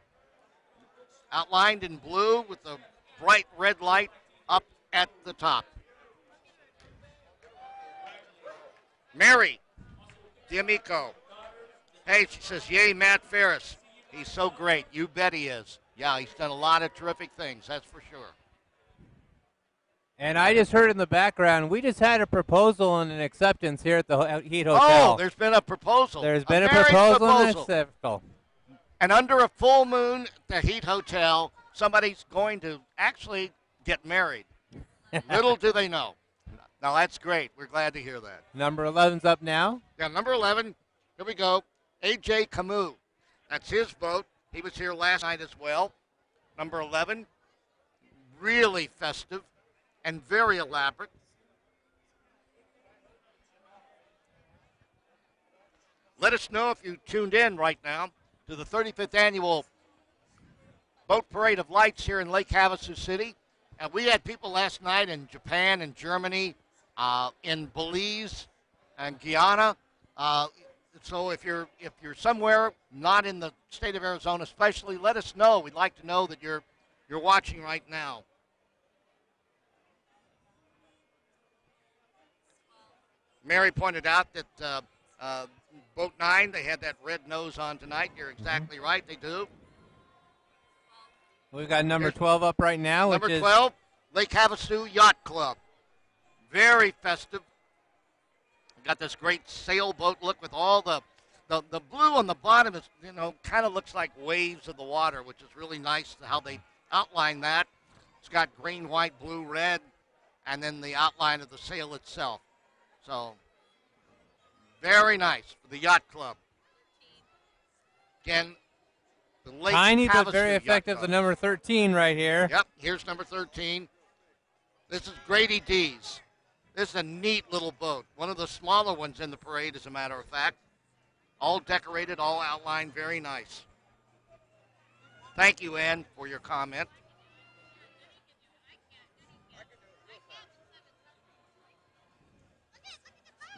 outlined in blue with the bright red light up at the top. Mary D'Amico. Hey, she says, yay, Matt Ferris. He's so great. You bet he is. Yeah, he's done a lot of terrific things, that's for sure. And I just heard in the background, we just had a proposal and an acceptance here at the Heat Hotel. Oh, there's been a proposal. There's been a marriage proposal and an acceptance. And under a full moon at the Heat Hotel, somebody's going to actually get married. Little do they know. Now, that's great. We're glad to hear that. Number 11's up now. Yeah, number 11, here we go. A.J. Camus. That's his boat. He was here last night as well. Number 11, really festive and very elaborate. Let us know if you tuned in right now to the 35th Annual Boat Parade of Lights here in Lake Havasu City. And we had people last night in Japan and Germany, in Belize and Guyana. So if you're somewhere not in the state of Arizona especially, let us know. We'd like to know that you're watching right now. Mary pointed out that Boat 9, they had that red nose on tonight. You're exactly right, they do. We've got number 12 up right now. Number 12, Lake Havasu Yacht Club. Very festive. Got this great sailboat look with all the blue on the bottom is, kind of looks like waves of the water, which is really nice how they outline that. It's got green, white, blue, red, and then the outline of the sail itself. So, very nice for the Yacht Club. Again, the Lake Tiny Havasu but very Yacht effective, Club. the number 13 right here. Yep, here's number 13. This is Grady Dees. This is a neat little boat. One of the smaller ones in the parade, as a matter of fact. All decorated, all outlined, very nice. Thank you, Ann, for your comment.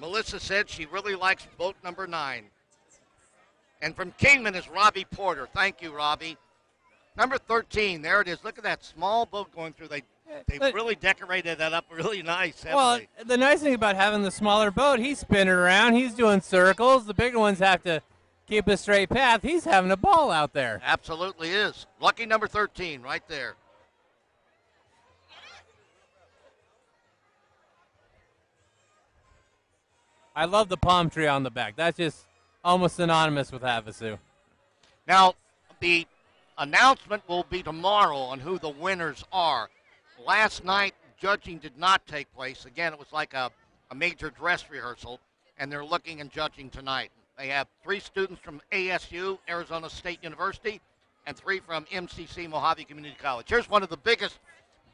Melissa said she really likes boat number 9. And from Kingman is Robbie Porter. Thank you, Robbie. Number 13, there it is. Look at that small boat going through. They've really decorated that up really nice, haven't well, they? the nice thing about having the smaller boat, he's spinning around. He's doing circles. The bigger ones have to keep a straight path. He's having a ball out there. Absolutely is. Lucky number 13 right there. I love the palm tree on the back. That's just almost synonymous with Havasu. Now, the announcement will be tomorrow on who the winners are. Last night, judging did not take place. Again, it was like a major dress rehearsal, and they're looking and judging tonight. They have 3 students from ASU, Arizona State University, and 3 from MCC, Mojave Community College. Here's one of the biggest.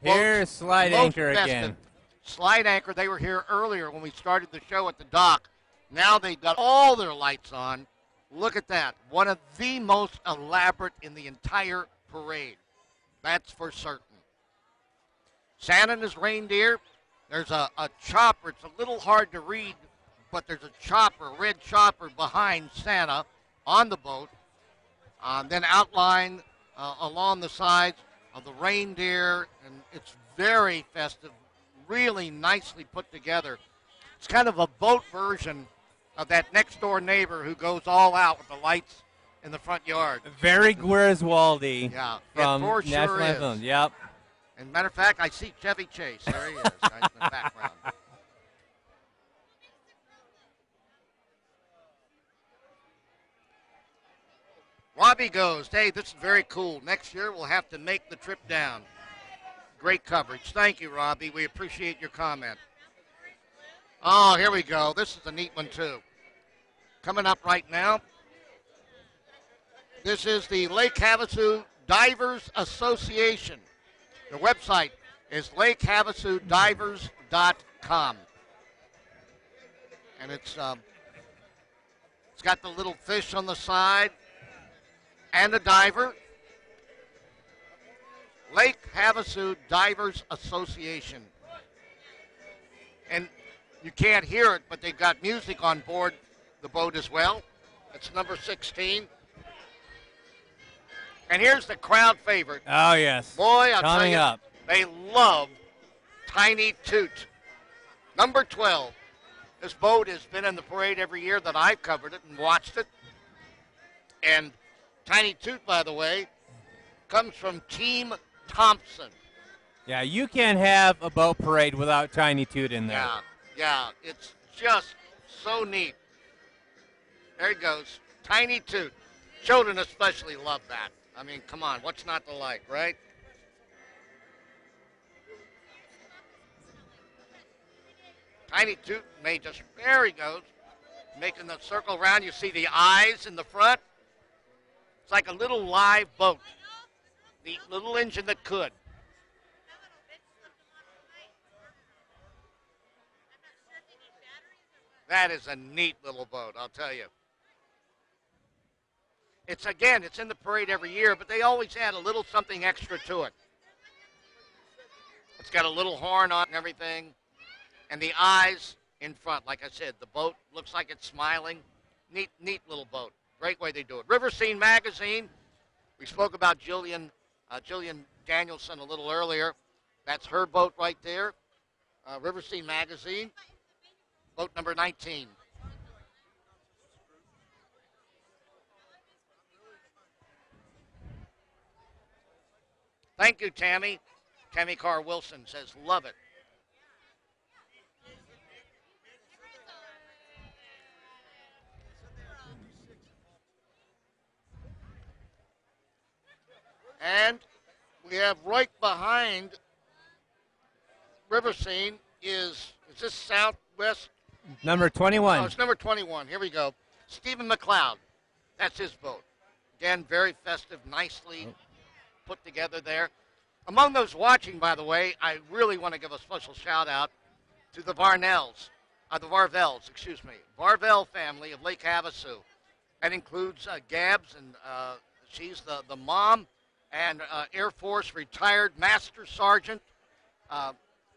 Here's Slide Anchor again. Slide Anchor, they were here earlier when we started the show at the dock. Now they've got all their lights on. Look at that. One of the most elaborate in the entire parade. That's for certain. Santa and his reindeer. There's a chopper. It's a little hard to read, but there's a chopper, red chopper behind Santa on the boat. Then outlined along the sides of the reindeer, and it's very festive, really nicely put together. It's kind of a boat version of that next-door neighbor who goes all out with the lights in the front yard. Very Griswoldy. Yeah, from for sure National is. Anthem. Yep. And matter of fact, I see Chevy Chase. There he is, right in the background. Robbie goes, hey, this is very cool. Next year we'll have to make the trip down. Great coverage. Thank you, Robbie. We appreciate your comment. Oh, here we go. This is a neat one, too. Coming up right now, this is the Lake Havasu Divers Association. The website is lakehavasudivers.com. And it's got the little fish on the side and a diver. Lake Havasu Divers Association. And you can't hear it, but they've got music on board the boat as well. It's number 16. And here's the crowd favorite. Oh, yes. Boy, I'll tell Coming you, up. they love Tiny Toot. Number 12. This boat has been in the parade every year that I've covered it and watched it. And Tiny Toot, by the way, comes from Team Thompson. Yeah, you can't have a boat parade without Tiny Toot in there. Yeah, it's just so neat. There he goes, Tiny Toot. Children especially love that. I mean, come on, what's not to like, right? Tiny Toot may just, there he goes, making the circle around. You see the eyes in the front. It's like a little live boat. The little engine that could. That is a neat little boat, I'll tell you. It's in the parade every year, but they always add a little something extra to it. It's got a little horn on and everything. And the eyes in front, like I said, the boat looks like it's smiling. Neat little boat. Great way they do it. River Scene Magazine. We spoke about Jillian Danielson a little earlier. That's her boat right there. River Scene Magazine. Boat number 19. Thank you, Tammy. Tammy Carr Wilson says, love it. And we have right behind River Scene is this Southwest? Number 21. Oh, it's number 21. Here we go. Stephen McLeod. That's his boat. Again, very festive, nicely put together there. Among those watching, by the way, I really want to give a special shout-out to the Varvels, excuse me, Varvel family of Lake Havasu. That includes Gabs, and she's the mom, and Air Force retired Master Sergeant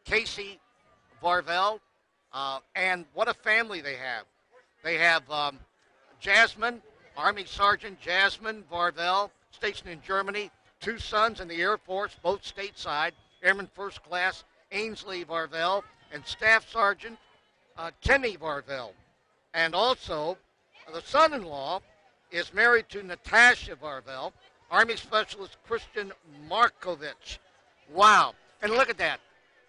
Casey Varvel. And what a family they have. They have Jasmine, Army Sergeant Jasmine Varvel, stationed in Germany, 2 sons in the Air Force, both stateside, Airman First Class Ainsley Varvel, and Staff Sergeant Timmy Varvel. And also, the son-in-law is married to Natasha Varvel, Army Specialist Christian Markovich. Wow. And look at that.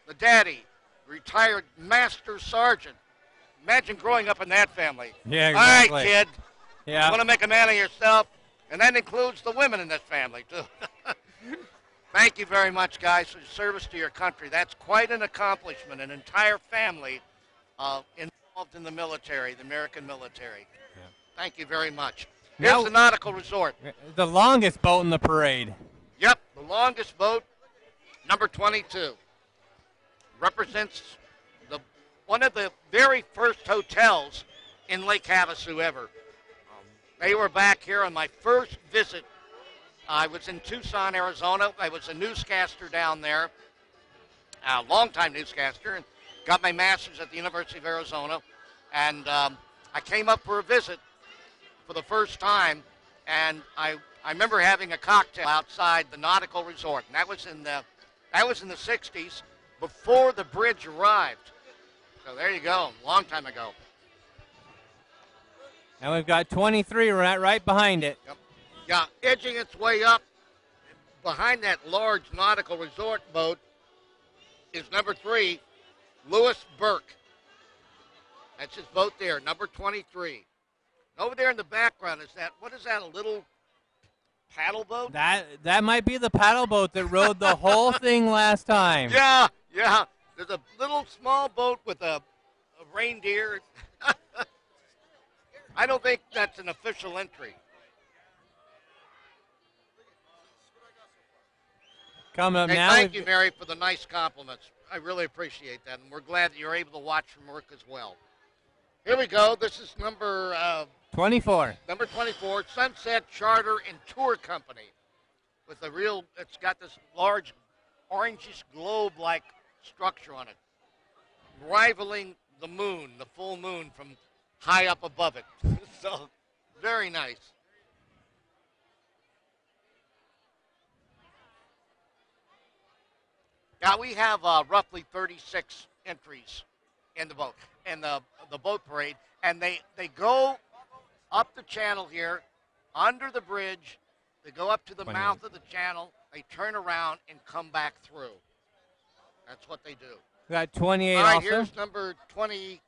The daddy, retired Master Sergeant. Imagine growing up in that family. Yeah, exactly. All right, kid. Yeah. You want to make a man of yourself? And that includes the women in this family, too. Thank you very much, guys, for your service to your country. That's quite an accomplishment, an entire family involved in the military, the American military. Yeah. Thank you very much. Here's Now, the Nautical Resort. The longest boat in the parade. Yep, the longest boat, number 22. Represents one of the very first hotels in Lake Havasu ever. They were back here on my first visit. I was in Tucson, Arizona. I was a newscaster down there, a longtime newscaster, and got my master's at the University of Arizona. And I came up for a visit for the first time, and I remember having a cocktail outside the Nautical Resort, and that was in the 60s, before the bridge arrived. So there you go, long time ago. And we've got 23 right behind it. Yep. Yeah, edging its way up behind that large Nautical Resort boat is number 3, Lewis Burke. That's his boat there, number 23. Over there in the background is what is that, a little paddle boat? That might be the paddle boat that rode the whole thing last time. Yeah. There's a little small boat with a reindeer. I don't think that's an official entry. Coming up now. Thank you, Mary, for the nice compliments. I really appreciate that, and we're glad that you're able to watch from work as well. Here we go. This is number 24. Number 24, Sunset Charter and Tour Company. It's got this large orangish globe-like structure on it, rivaling the moon, the full moon, from high up above it. So, very nice. Now, we have roughly 36 entries in the boat, in the boat parade, and they go up the channel here, under the bridge. They go up to the mouth of the channel. They turn around and come back through. That's what they do. We got 28 All right, also. here's number 20.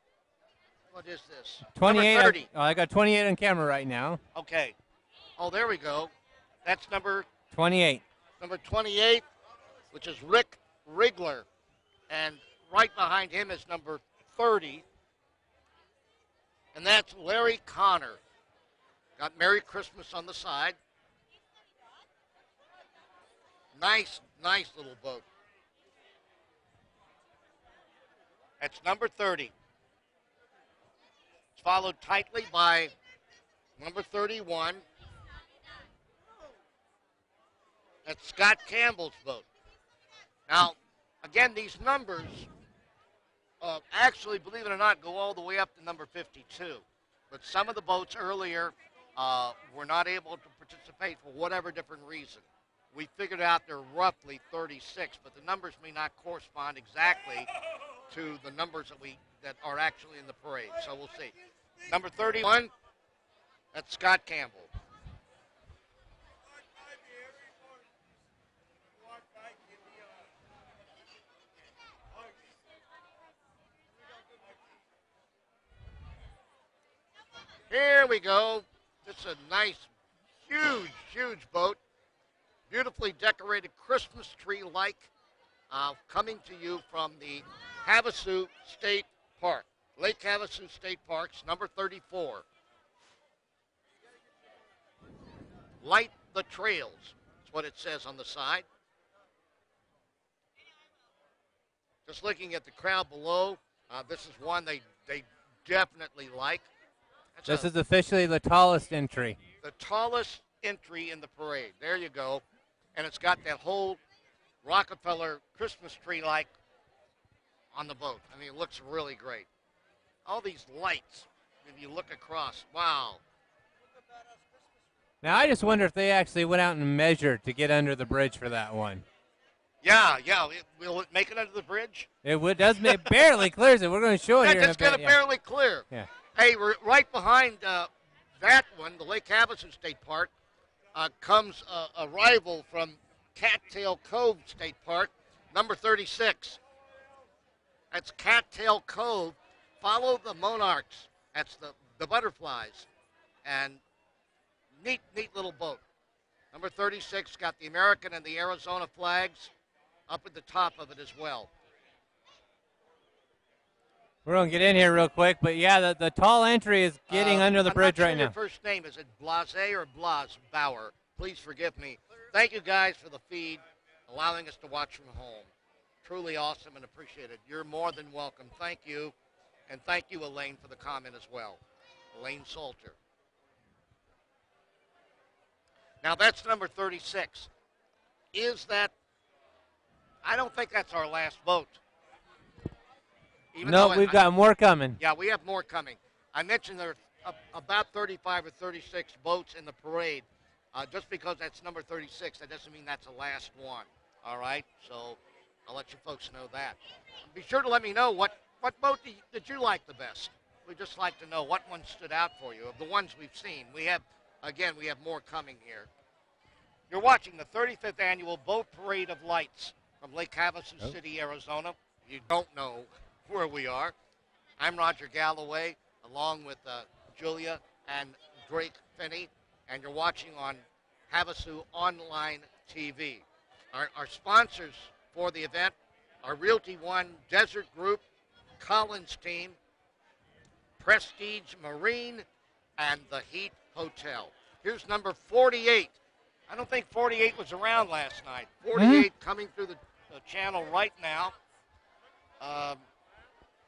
What is this? 28. Number 30. I got 28 on camera right now. Okay. Oh, there we go. That's number 28. Number 28, which is Rick Rigler. And right behind him is number 30. And that's Larry Connor. Got Merry Christmas on the side. Nice little boat. That's number 30. It's followed tightly by number 31. That's Scott Campbell's boat. Now, again, these numbers actually, believe it or not, go all the way up to number 52. But some of the boats earlier were not able to participate for whatever different reason. We figured out they're roughly 36, but the numbers may not correspond exactly to the numbers that are actually in the parade. So we'll see. Number 31, that's Scott Campbell. Here we go. This is a nice, huge boat. Beautifully decorated Christmas tree-like, coming to you from the Havasu State Park. Lake Havasu State Park's number 34. Light the trails, is what it says on the side. Just looking at the crowd below, This is one they definitely like. This is officially the tallest entry. The tallest entry in the parade. There you go. And it's got that whole Rockefeller Christmas tree-like on the boat. I mean, it looks really great. All these lights, if you look across, wow. Now, I just wonder if they actually went out and measured to get under the bridge for that one. Yeah. Will it make it under the bridge? Does make barely clears it. We're going to show it here in a It's bit. going to barely clear. Yeah. Hey, we're right behind that one, the Lake Havasu State Park, comes a rival from Cattail Cove State Park, number 36. That's Cattail Cove. Follow the Monarchs. That's the butterflies. And neat little boat. Number 36 got the American and the Arizona flags up at the top of it as well. We're going to get in here real quick, but yeah, the tall entry is getting under the bridge right now. Your first name, is it Blase or Blas Bauer? Please forgive me. Thank you guys for the feed, allowing us to watch from home. Truly awesome and appreciated. You're more than welcome. Thank you. And thank you, Elaine, for the comment as well. Elaine Salter. Now, that's number 36. I don't think that's our boat. boat. No, we've got more coming. Yeah, we have more coming. I mentioned there's about 35 or 36 boats in the parade. Just because that's number 36, that doesn't mean that's the last one. All right? So I'll let you folks know that. Be sure to let me know what boat did you like the best. We'd just like to know what one stood out for you of the ones we've seen. We have more coming here. You're watching the 35th Annual Boat Parade of Lights from Lake Havasu City, Arizona. You don't know where we are. I'm Roger Galloway, along with Julia and Drake Finney, and you're watching on Havasu Online TV. Our sponsors for the event are Realty One Desert Group, Collins Team, Prestige Marine, and the Heat Hotel. Here's number 48. I don't think 48 was around last night. 48 coming through the channel right now.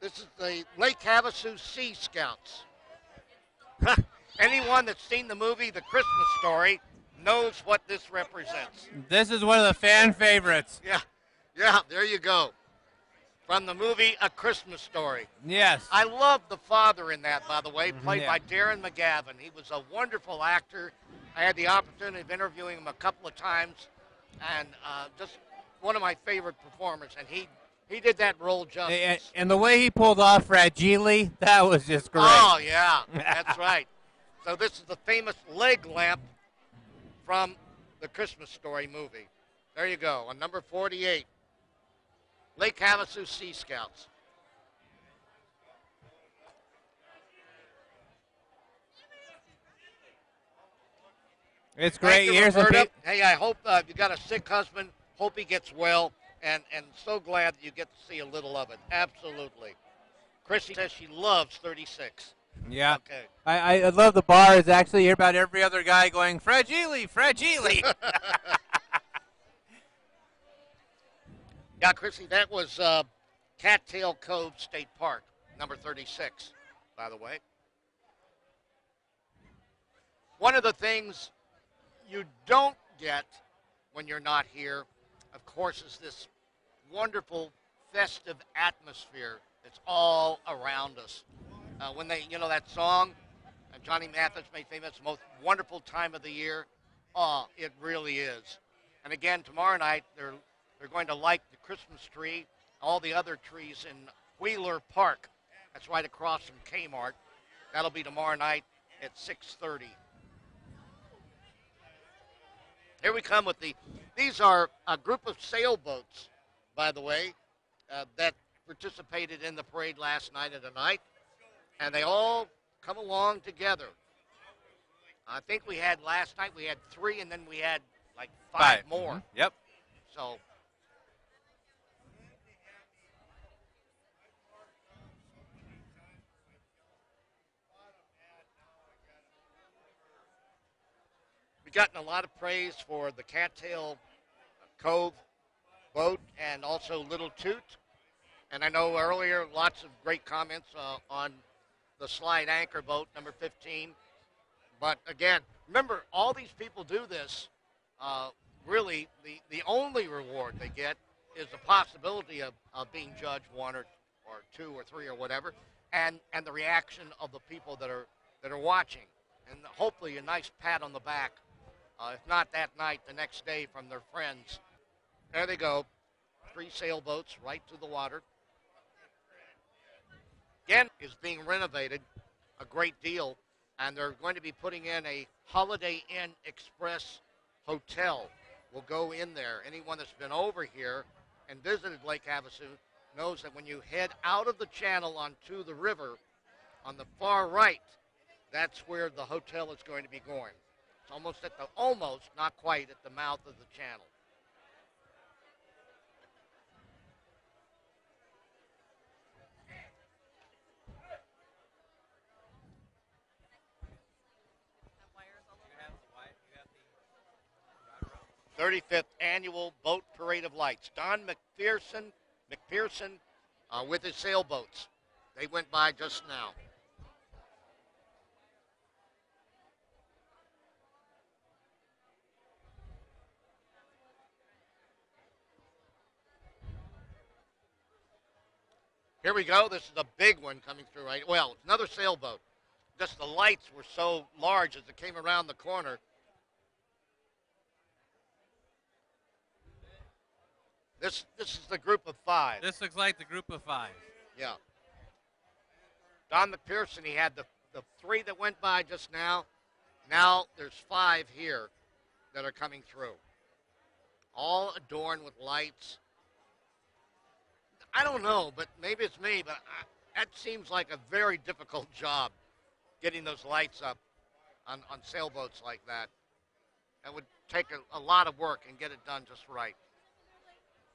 This is the Lake Havasu Sea Scouts. Anyone that's seen the movie The Christmas Story knows what this represents. This is one of the fan favorites. Yeah, there you go. From the movie A Christmas Story. Yes. I love the father in that, by the way, played by Darren McGavin. He was a wonderful actor. I had the opportunity of interviewing him a couple of times, and just one of my favorite performers, and he did that role justice. And the way he pulled off Fragile, that was just great. Oh, yeah, that's right. So this is the famous leg lamp from the Christmas Story movie. There you go, on number 48, Lake Havasu Sea Scouts. It's great. Here's hey, I hope you got a sick husband. Hope he gets well, and so glad that you get to see a little of it. Absolutely. Chrissy says she loves 36. Yeah. Okay. I love the bars. Actually, you hear about every other guy going, Fragile, Fragile. Yeah, Chrissy, that was Cattail Cove State Park, number 36, by the way. One of the things you don't get when you're not here, of course, is this wonderful festive atmosphere that's all around us. When they, that song, Johnny Mathis made famous, the most wonderful time of the year. Oh, it really is. And again, tomorrow night, they're going to light the Christmas tree, all the other trees in Wheeler Park. That's right across from Kmart. That'll be tomorrow night at 6:30. Here we come with these are a group of sailboats, by the way, that participated in the parade last night and tonight, and they all come along together. I think last night we had 3, and then we had like 5 more. Mm-hmm. Yep. So we've gotten a lot of praise for the Cattail Cove boat and also Little Toot. And I know earlier lots of great comments on the slide anchor boat, number 15. But again, remember, all these people do this. Really, the only reward they get is the possibility of being judged one or two or three or whatever, and the reaction of the people that are watching, and hopefully a nice pat on the back. If not that night, the next day from their friends. There they go, 3 sailboats right to the water. Again, is being renovated a great deal, and they're going to be putting in a Holiday Inn Express hotel. Will go in there. Anyone that's been over here and visited Lake Havasu knows that when you head out of the channel onto the river, on the far right, that's where the hotel is going to be going. It's almost, not quite, at the mouth of the channel. The 35th Annual Boat Parade of Lights. Don McPherson with his sailboats. They went by just now. Here we go. This is a big one coming through, right? Well, it's another sailboat. Just the lights were so large as it came around the corner. This is the group of 5. This looks like the group of 5. Yeah. Don McPherson, he had the 3 that went by just now. Now there's 5 here that are coming through. All adorned with lights. I don't know, but maybe it's me, but that seems like a very difficult job, getting those lights up on sailboats like that. That would take a lot of work and get it done just right.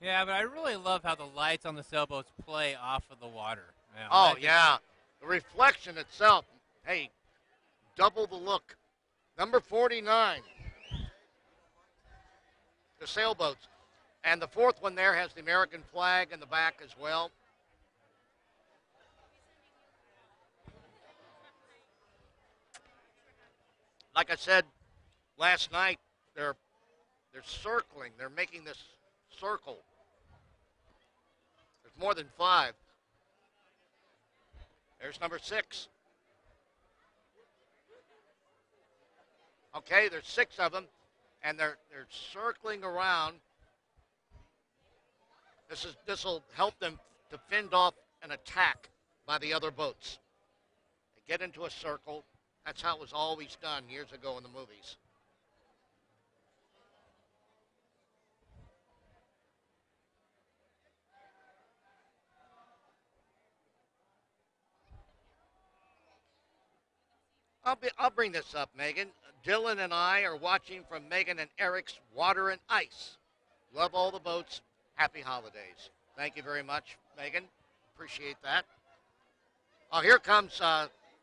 Yeah, but I really love how the lights on the sailboats play off of the water. Yeah. The reflection itself, hey, double the look. Number 49, the sailboats. And the 4th one there has the American flag in the back as well. Like I said last night, they're circling. They're making this circle. There's more than 5. There's number 6. Okay, there's 6 of them, and they're circling around. This will help them to fend off an attack by the other boats. They get into a circle. That's how it was always done years ago in the movies. I'll bring this up, Megan. Dylan and I are watching from Megan and Eric's Water and Ice. Love all the boats. Happy holidays. Thank you very much, Megan. Appreciate that. Oh, here comes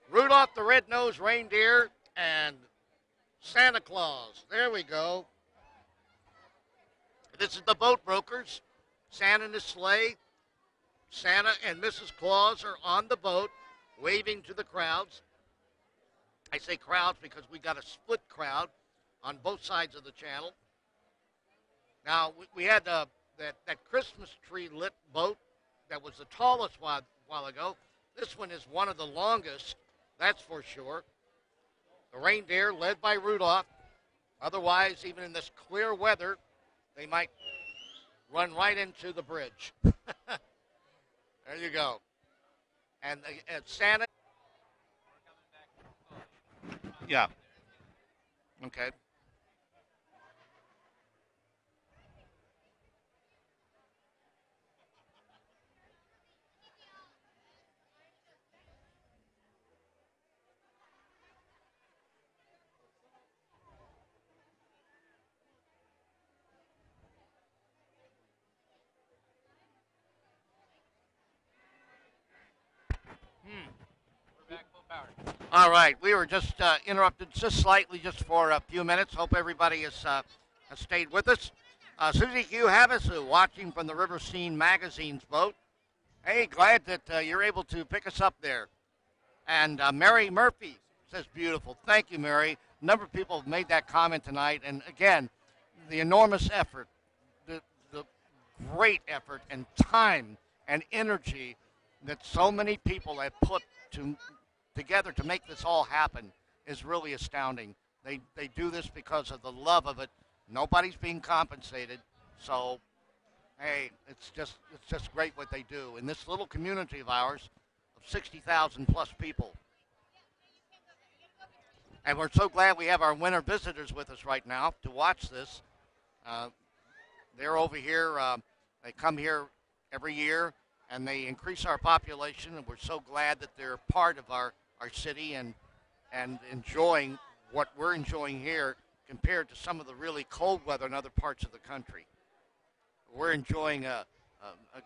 Rudolph the Red-Nosed Reindeer and Santa Claus. There we go. This is the boat brokers. Santa and his sleigh. Santa and Mrs. Claus are on the boat, waving to the crowds. I say crowds because we got a split crowd on both sides of the channel. Now, we had that Christmas tree lit boat that was the tallest while ago. This one is one of the longest, that's for sure. The reindeer led by Rudolph. Otherwise, even in this clear weather, they might run right into the bridge. There you go. And Santa. Yeah. Okay. We're back full power. All right, we were just interrupted just slightly, just for a few minutes. Hope everybody has stayed with us. Susie Q. Havasu watching from the River Scene Magazine's boat. Hey, glad that you're able to pick us up there. And Mary Murphy says beautiful. Thank you, Mary. A number of people have made that comment tonight. And again, the enormous effort, the great effort and time and energy that so many people have put together to make this all happen is really astounding. They do this because of the love of it. Nobody's being compensated. So, hey, it's just great what they do. In this little community of ours of 60,000 plus people. And we're so glad we have our winter visitors with us right now to watch this. They're over here. They come here every year, and they increase our population, and we're so glad that they're part of our city and enjoying what we're enjoying here compared to some of the really cold weather in other parts of the country. We're enjoying a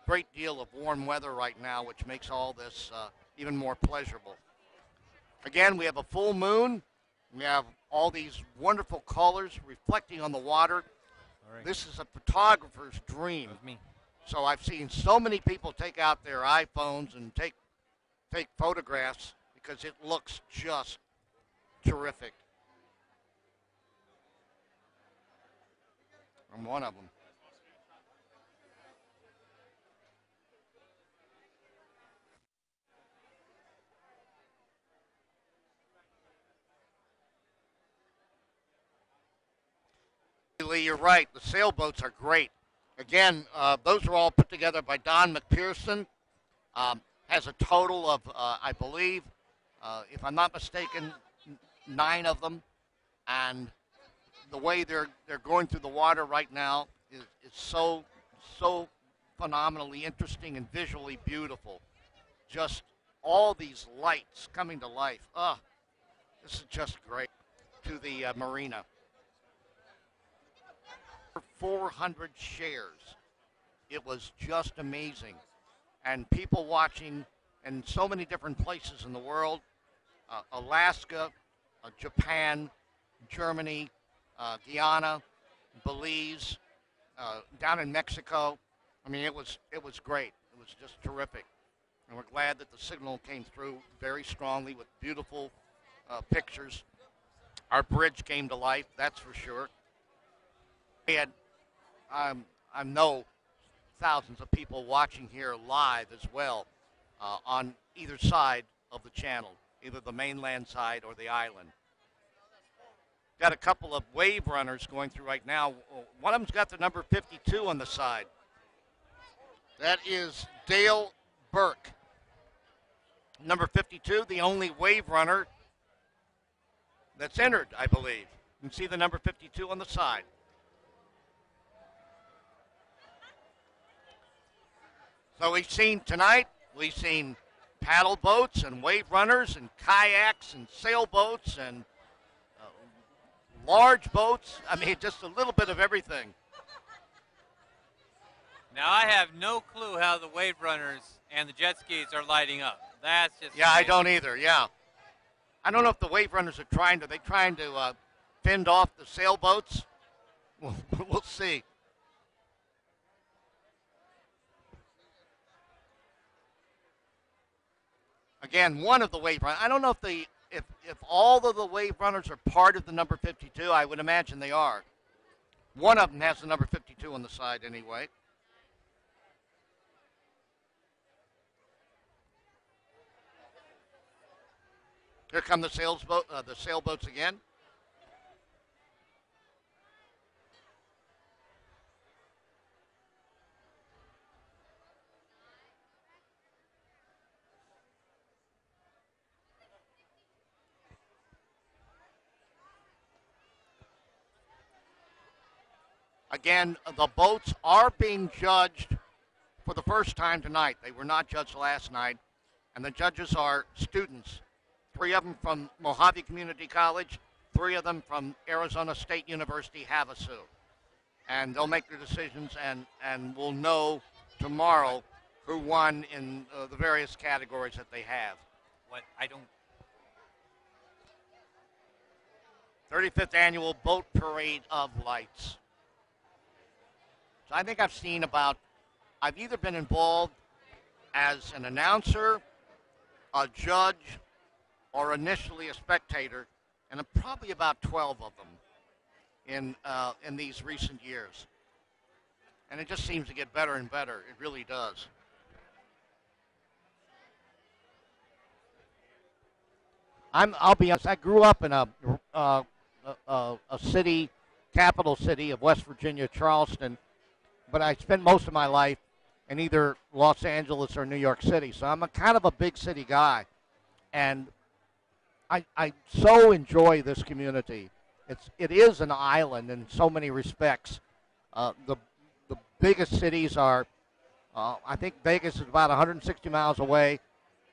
great deal of warm weather right now, which makes all this even more pleasurable. Again, we have a full moon. We have all these wonderful colors reflecting on the water. Right. This is a photographer's dream. Me. So I've seen so many people take out their iPhones and take photographs because it looks just terrific. I'm one of them. Lee, you're right. The sailboats are great. Again, those are all put together by Don McPherson. Has a total of, I believe, if I'm not mistaken, 9 of them. And the way they're going through the water right now is so phenomenally interesting and visually beautiful. Just all these lights coming to life. This is just great. To the marina. 400 shares. It was just amazing. And people watching in so many different places in the world, Alaska, Japan, Germany, Guyana, Belize, down in Mexico. I mean, it was great. It was just terrific. And we're glad that the signal came through very strongly with beautiful pictures. Our bridge came to life, that's for sure. We had, I know, thousands of people watching here live as well on either side of the channel, either the mainland side or the island. Got a couple of wave runners going through right now. One of them's got the number 52 on the side. That is Dale Burke. Number 52, the only wave runner that's entered, I believe. You can see the number 52 on the side. So we've seen paddle boats and wave runners and kayaks and sailboats and large boats. I mean, just a little bit of everything. Now, I have no clue how the wave runners and the jet skis are lighting up. That's just Yeah, amazing. I don't either, yeah. I don't know if the wave runners are trying to fend off the sailboats. We'll see. Again, one of the wave runners. I don't know if all of the wave runners are part of the number 52. I would imagine they are. One of them has the number 52 on the side anyway. Here come the sailboats again. Again, the boats are being judged for the first time tonight. They were not judged last night. And the judges are students. 3 of them from Mojave Community College, 3 of them from Arizona State University, Havasu. And they'll make their decisions, and we'll know tomorrow who won in the various categories that they have. What? I don't. 35th Annual Boat Parade of Lights. So I think I've either been involved as an announcer, a judge, or initially a spectator, and probably about 12 of them in these recent years. And it just seems to get better and better. It really does. I'll be honest. I grew up in a city, capital city of West Virginia, Charleston, but I spent most of my life in either Los Angeles or New York City. So I'm a kind of a big city guy, and I so enjoy this community. It is an island in so many respects. The biggest cities are, I think Vegas is about 160 miles away.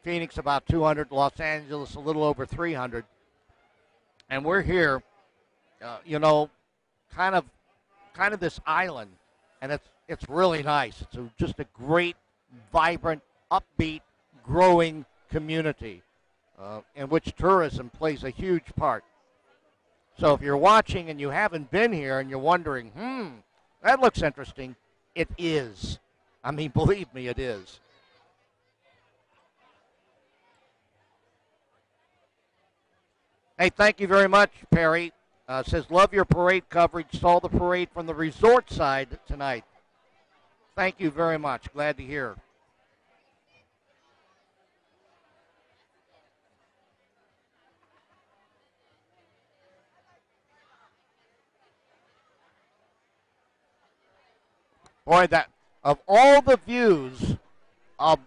Phoenix about 200, Los Angeles a little over 300, and we're here, kind of this island, and it's really nice. It's just a great, vibrant, upbeat, growing community, in which tourism plays a huge part. So if you're watching and you haven't been here and you're wondering, that looks interesting, it is. I mean, believe me, it is. Hey, thank you very much, Perry. Says, love your parade coverage. Saw the parade from the resort side tonight. Thank you very much. Glad to hear. Boy, that of all the views of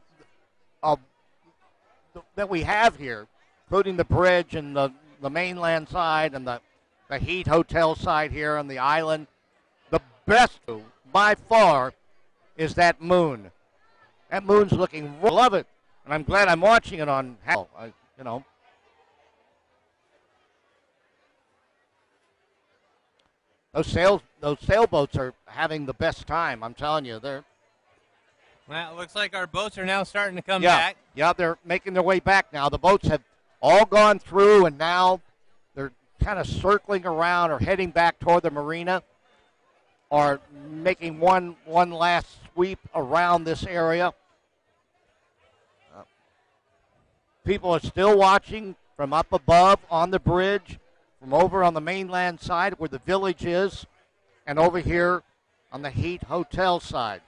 that we have here, including the bridge and the mainland side and the Heat Hotel side here on the island, the best by far is that moon. That moon's looking, love it, and I'm glad I'm watching it on, Those sailboats are having the best time. I'm telling you, well, it looks like our boats are now starting to come back. Yeah, they're making their way back now. The boats have all gone through, and now they're kind of circling around or heading back toward the marina, or making one last sweep around this area. People are still watching from up above on the bridge, from over on the mainland side where the village is, and over here on the Heat Hotel side.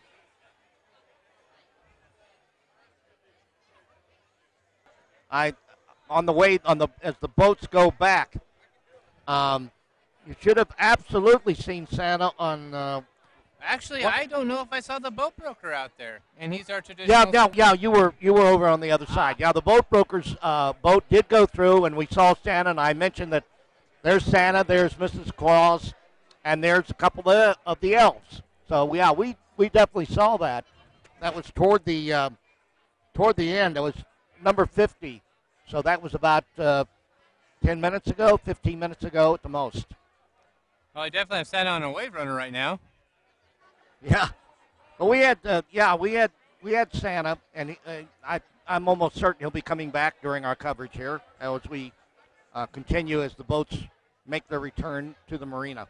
As the boats go back, you should have absolutely seen Santa on. Actually, I don't know if I saw the boat broker out there, and he's our traditional. Yeah. You were over on the other side. Yeah, the boat broker's boat did go through, and we saw Santa. And I mentioned that there's Santa, there's Mrs. Claus, and there's a couple of the elves. So yeah, we definitely saw that. That was toward the end. It was number 50. So that was about 10 minutes ago, 15 minutes ago at the most. Well, I definitely have Santa on a wave runner right now. Yeah, but we had Santa, and I'm almost certain he'll be coming back during our coverage here as we continue as the boats make their return to the marina.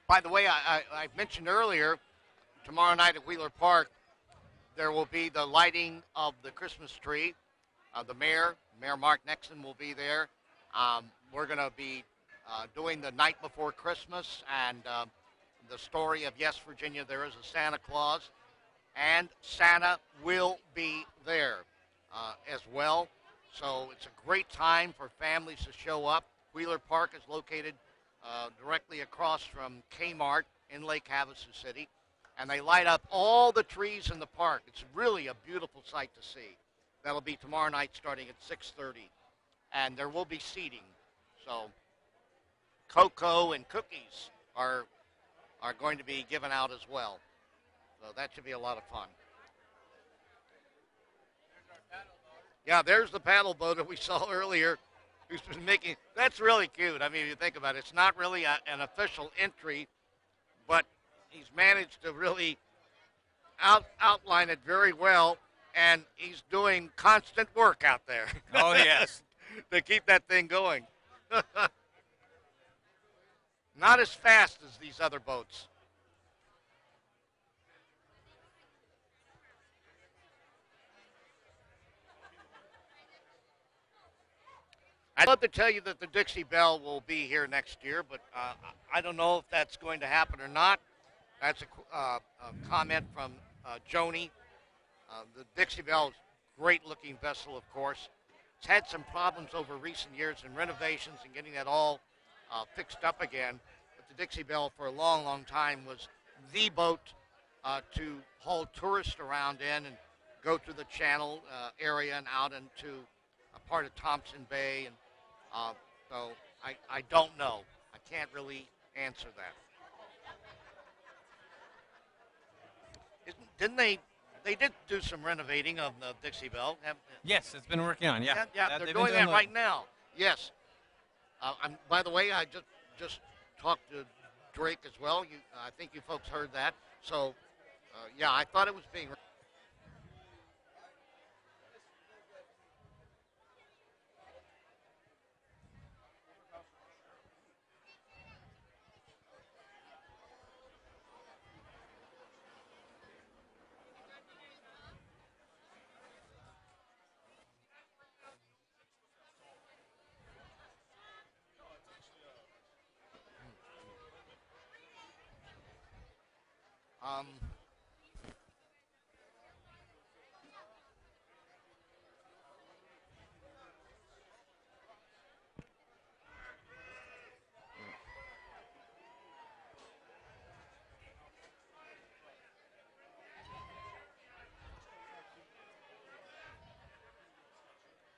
By the way, I mentioned earlier, tomorrow night at Wheeler Park, there will be the lighting of the Christmas tree. The Mayor Mark Nexon, will be there. We're going to be doing the night before Christmas and the story of Yes, Virginia, there is a Santa Claus. And Santa will be there as well. So it's a great time for families to show up. Wheeler Park is located directly across from Kmart in Lake Havasu City, and they light up all the trees in the park. It's really a beautiful sight to see. That'll be tomorrow night starting at 6:30, and there will be seating. So cocoa and cookies are are going to be given out as well. So that should be a lot of fun. Yeah, there's the paddle boat that we saw earlier. Who's been making, that's really cute. I mean, if you think about it, it's not really an official entry, but he's managed to really outline it very well, and he's doing constant work out there. Oh, yes. To keep that thing going. Not as fast as these other boats. I'd love to tell you that the Dixie Belle will be here next year, but I don't know if that's going to happen or not. That's a comment from Joni. The Dixie Belle is a great-looking vessel, of course. It's had some problems over recent years in renovations and getting that all fixed up again. But the Dixie Belle, for a long, long time, was the boat to haul tourists around in and go through the channel area and out into a part of Thompson Bay. And so I don't know. I can't really answer that. Didn't they? They did do some renovating of the Dixie Belle. Yes, it's been working on. Yeah, they're doing that right now. Yes. By the way, I just talked to Drake as well. I think you folks heard that. So, yeah, I thought it was being.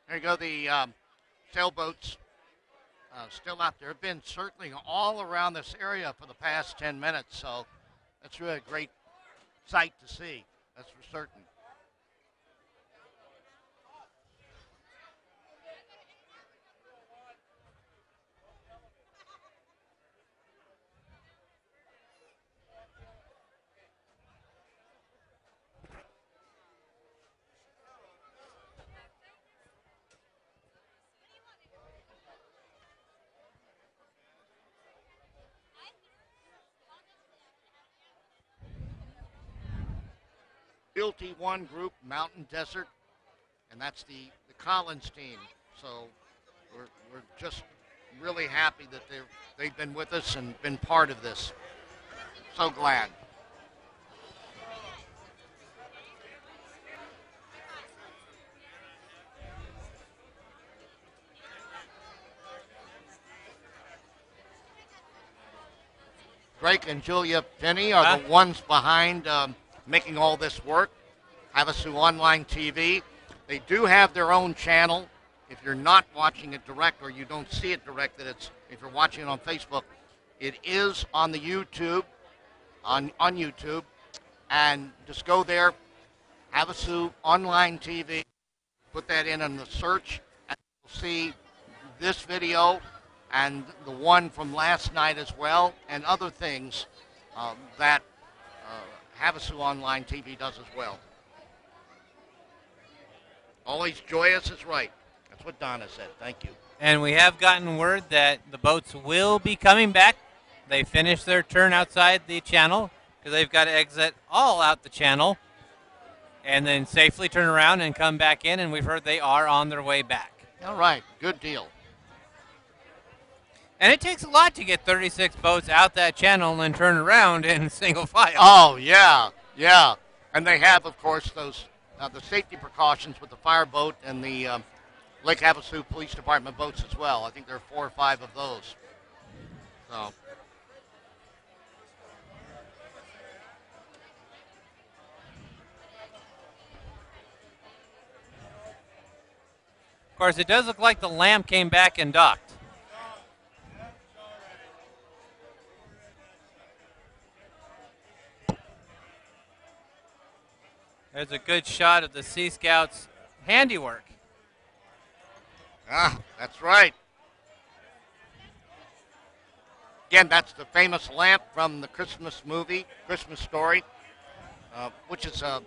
There you go, the sailboats still out there. Have been circling all around this area for the past 10 minutes, so that's really a great sight to see, that's for certain. Realty One Group, Mountain Desert, and that's the Collins team. So we're just really happy that they've been with us and been part of this. So glad. Drake and Julia Finney are the ones behind making all this work. Havasu Online TV. They do have their own channel. If you're not watching it direct or you don't see it direct, if you're watching it on Facebook, it is on the YouTube, on YouTube. And just go there, Havasu Online TV, put that in the search, and you'll see this video and the one from last night as well, and other things that Havasu Online TV does as well. Always joyous is right. That's what Donna said. Thank you. And we have gotten word that the boats will be coming back. They finished their turn outside the channel because they've got to exit all out the channel and then safely turn around and come back in, and we've heard they are on their way back. All right. Good deal. And it takes a lot to get 36 boats out that channel and then turn around in single file. Oh, yeah, yeah. And they have, of course, those the safety precautions with the fireboat and the Lake Havasu Police Department boats as well. I think there are 4 or 5 of those. So. Of course, it does look like the Lamp came back and docked. There's a good shot of the Sea Scouts' handiwork. Ah, that's right. Again, that's the famous lamp from the Christmas movie, Christmas Story, which is a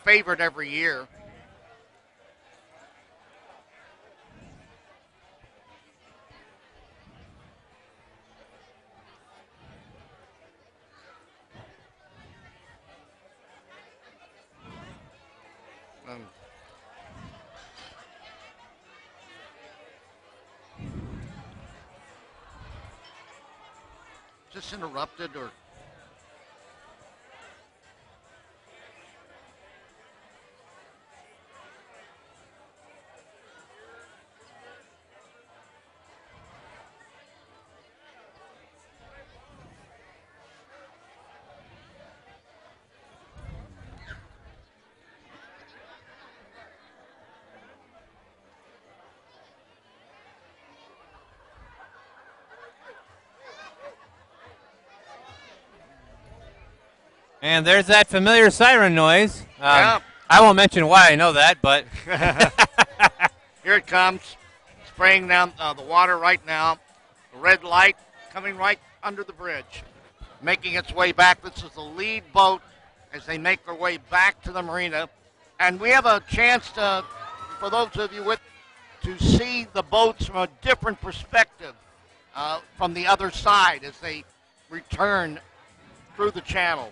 favorite every year. Um, Just interrupted or And there's that familiar siren noise. yeah. I won't mention why I know that, but Here it comes, spraying down the water right now. The red light coming right under the bridge, making its way back. This is the lead boat as they make their way back to the marina. And we have a chance to, for those of you with, to see the boats from a different perspective from the other side as they return through the channel.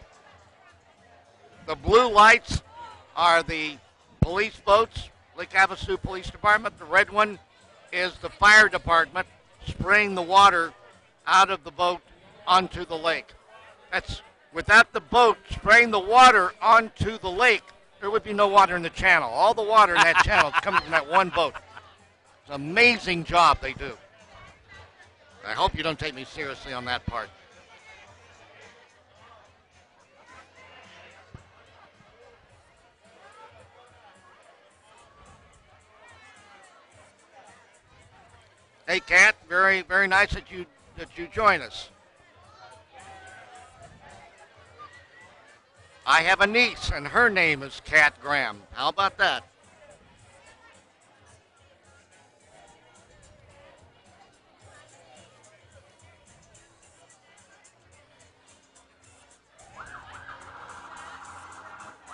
The blue lights are the police boats, Lake Havasu Police Department. The red one is the fire department spraying the water out of the boat onto the lake. That's without the boat spraying the water onto the lake, there would be no water in the channel. All the water in that channel is coming from that one boat. It's an amazing job they do. I hope you don't take me seriously on that part. Hey, Kat, very, very nice that you join us. I have a niece, and her name is Kat Graham. How about that?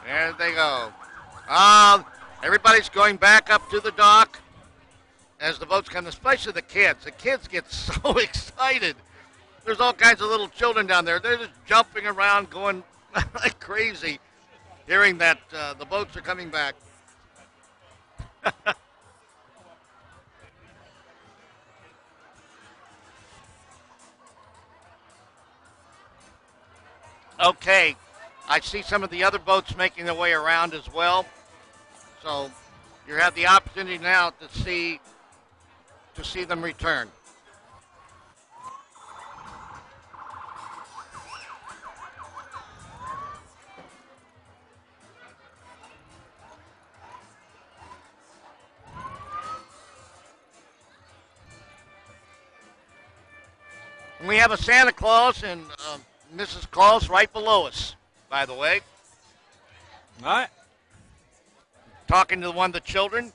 There they go. Everybody's going back up to the dock as the boats come, especially the kids. The kids get so excited. There's all kinds of little children down there. They're just jumping around, going like crazy, hearing that the boats are coming back. Okay, I see some of the other boats making their way around as well. So you have the opportunity now to see them return. And we have a Santa Claus and Mrs. Claus right below us, by the way. all right. Talking to one of the children.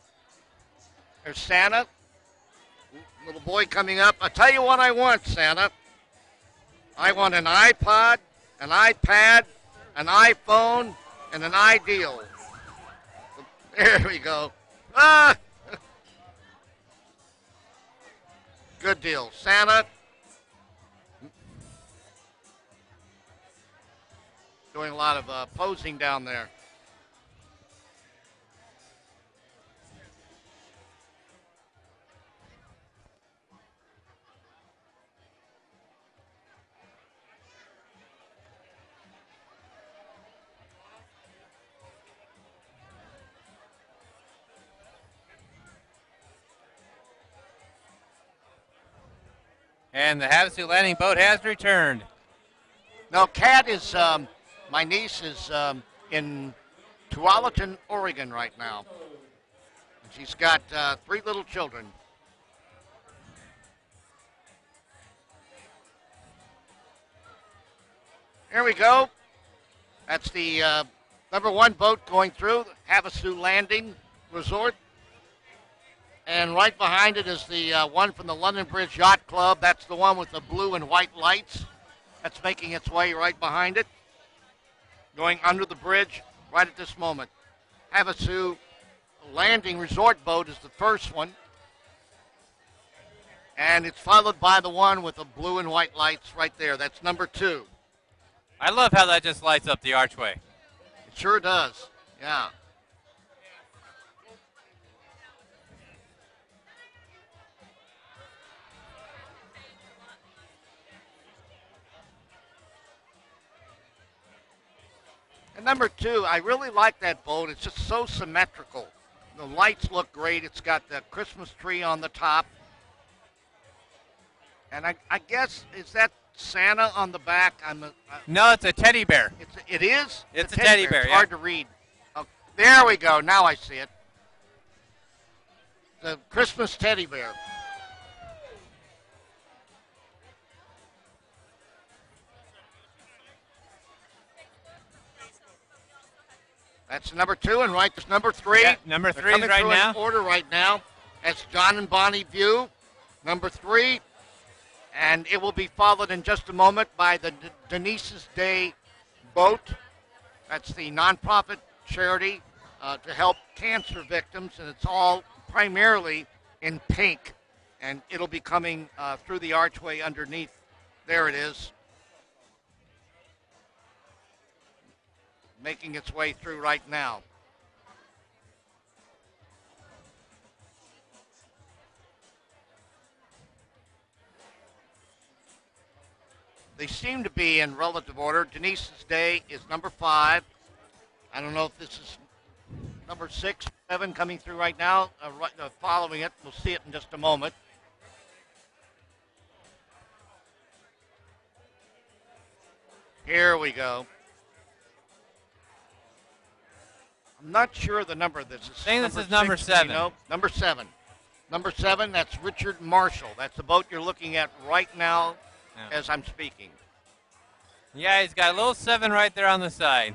There's Santa. Little boy coming up. I'll tell you what I want, Santa. I want an iPod, an iPad, an iPhone, and an Ideal. There we go. Ah! Good deal. Santa doing a lot of posing down there. And the Havasu landing boat has returned. Now, Kat is, my niece is in Tualatin, Oregon right now. And she's got 3 little children. Here we go. That's the Number 1 boat going through, Havasu Landing Resort. And right behind it is the one from the London Bridge Yacht Club. That's the one with the blue and white lights. That's making its way right behind it. Going under the bridge right at this moment. Havasu Landing Resort boat is the first one. And it's followed by the one with the blue and white lights right there. That's number 2. I love how that just lights up the archway. It sure does. Yeah. And number 2, I really like that boat. It's just so symmetrical. The lights look great. It's got the Christmas tree on the top. And I guess, is that Santa on the back? No, it's a teddy bear. It is? It's a teddy bear, It's yeah. hard to read. Oh, there we go. Now I see it. The Christmas teddy bear. That's number 2, and right there's number 3. Yeah, number 3 is coming right through now. In order right now. That's John and Bonnie View, number 3. And it will be followed in just a moment by the Denise's Day boat. That's the nonprofit charity to help cancer victims, and it's all primarily in pink. And it'll be coming through the archway underneath. There it is. Making its way through right now. They seem to be in relative order. Denise's Day is number 5. I don't know if this is number 6, 7 coming through right now. Following it, we'll see it in just a moment. Here we go. I'm not sure the number of this. I think this is number 7. No, number 7. Number 7, that's Richard Marshall. That's the boat you're looking at right now as I'm speaking. Yeah, he's got a little 7 right there on the side.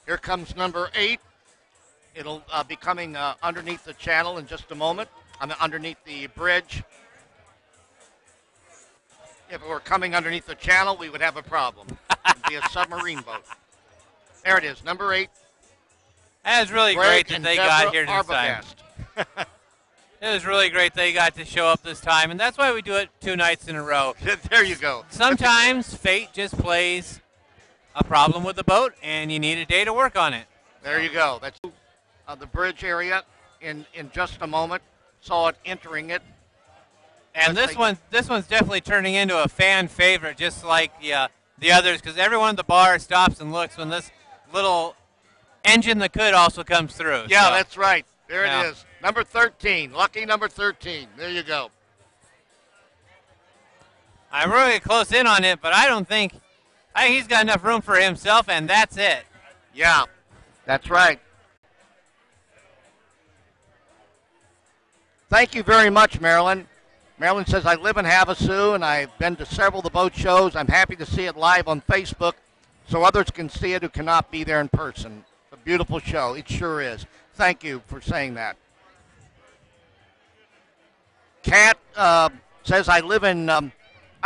Here comes number 8. It'll be coming underneath the channel in just a moment. I mean, underneath the bridge. If it were coming underneath the channel, we would have a problem. It'd be a submarine boat. There it is, number 8. That was really Greg great that and they Deborah got here this time. Arbogast. It was really great they got to show up this time, and that's why we do it 2 nights in a row. There you go. Sometimes fate just plays a problem with the boat, and you need a day to work on it. There you go. That's the bridge area in just a moment. Saw it entering it. And this one's definitely turning into a fan favorite, just like the others, because everyone at the bar stops and looks when this little engine that could also comes through. Yeah, so. that's right. There it is. Number 13. Lucky number 13. There you go. I'm really close in on it, but I think he's got enough room for himself, and that's it. Yeah, that's right. Thank you very much, Marilyn. Marilyn says, I live in Havasu, and I've been to several of the boat shows. I'm happy to see it live on Facebook so others can see it who cannot be there in person. It's a beautiful show. It sure is. Thank you for saying that. Kat says, I live in, I'm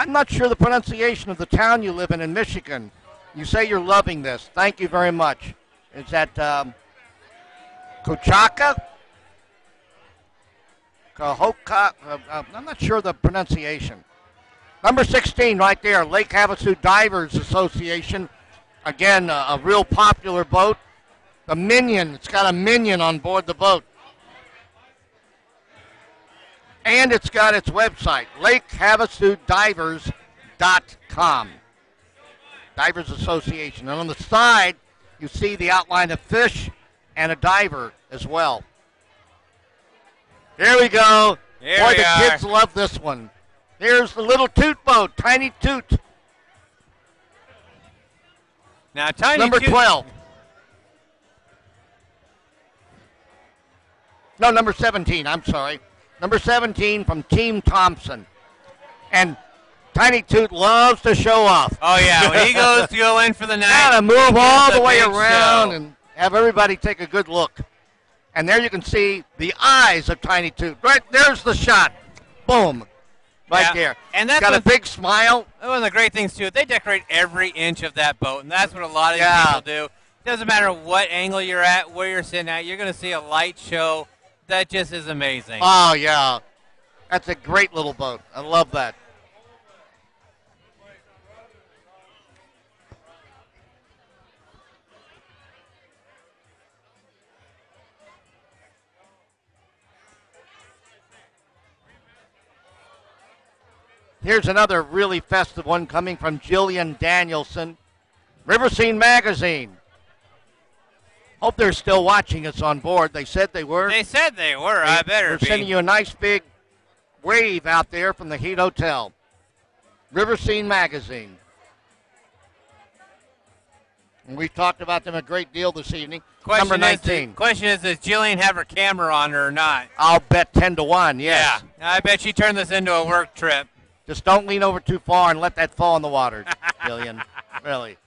not sure the pronunciation of the town you live in Michigan. You say you're loving this. Thank you very much. Is that Cochaca? Cahoca? I'm not sure the pronunciation. Number 16 right there, Lake Havasu Divers Association. Again, a real popular boat. The Minion, it's got a Minion on board the boat. And it's got its website, LakeHavasuDivers.com. Divers Association. And on the side, you see the outline of fish and a diver as well. Here we go. Boy, the kids love this one. Here's the little toot boat, Tiny Toot. Now, Tiny Number Toot. 12. No, number 17, I'm sorry. Number 17 from Team Thompson. And Tiny Toot loves to show off. Oh, yeah. When he goes to go in for the night. Gotta move all the way big around show. and have everybody take a good look. And there you can see the eyes of Tiny Toot. Right there's the shot. Boom. Right there. And that's got a big smile. One of the great things, too, they decorate every inch of that boat, and that's what a lot of these people do. It doesn't matter what angle you're at, where you're sitting at, you're going to see a light show that just is amazing. Oh, yeah. That's a great little boat. I love that. Here's another really festive one coming from Jillian Danielson. River Scene Magazine. Hope they're still watching us on board. They said they were. They said they were. I better We're be. sending you a nice big wave out there from the Heat Hotel. River Scene Magazine. And we've talked about them a great deal this evening. Number 19. Question is, does Jillian have her camera on her or not? I'll bet 10 to 1, yes. Yeah, I bet she turned this into a work trip. Just don't lean over too far and let that fall in the water, Jillian. Really.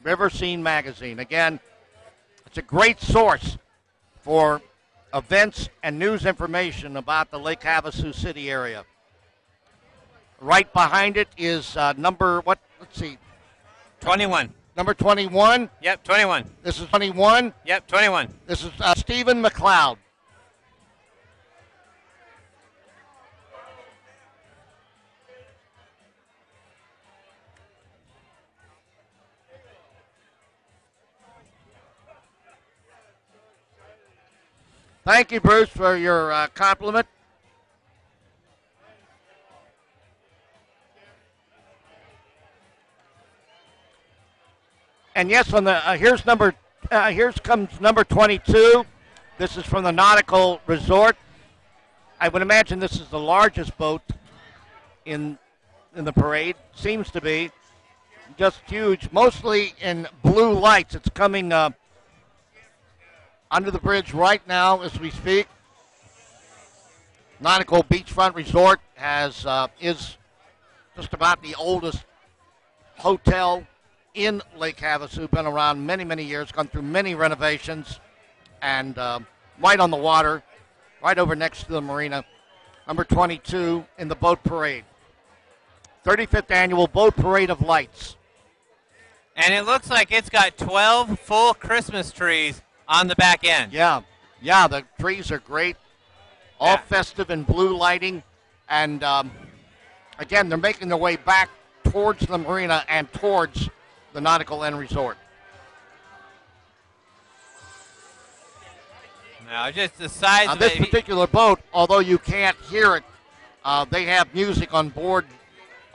River Scene Magazine. Again, it's a great source for events and news information about the Lake Havasu City area. Right behind it is number, what? Let's see. 21. Number 21. Yep, 21. This is 21. Yep, 21. This is Stephen McLeod. Thank you, Bruce, for your compliment. And yes, from the here comes number 22. This is from the Nautical Resort. I would imagine this is the largest boat in the parade. Seems to be just huge, mostly in blue lights. It's coming under the bridge right now as we speak. Nautical Beachfront Resort is just about the oldest hotel in Lake Havasu. Been around many, many years, gone through many renovations, and right on the water, right over next to the marina. Number 22 in the boat parade. 35th Annual Boat Parade of Lights. And it looks like it's got 12 full Christmas trees on the back end. Yeah, the trees are great. All festive and blue lighting. And, again, they're making their way back towards the marina and towards the Nautical End Resort. Now, just the size of this particular boat, although you can't hear it, they have music on board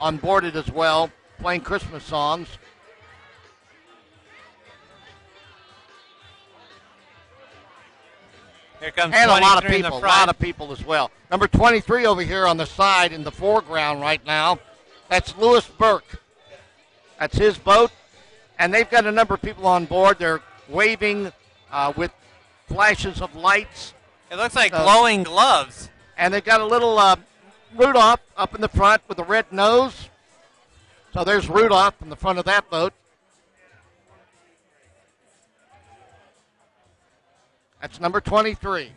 it as well, playing Christmas songs. Here comes and a lot of people as well. Number 23 over here on the side in the foreground right now, that's Lewis Burke. That's his boat, and they've got a number of people on board. They're waving with flashes of lights. It looks like glowing gloves. And they've got a little Rudolph up in the front with a red nose. So there's Rudolph in the front of that boat. That's number 23.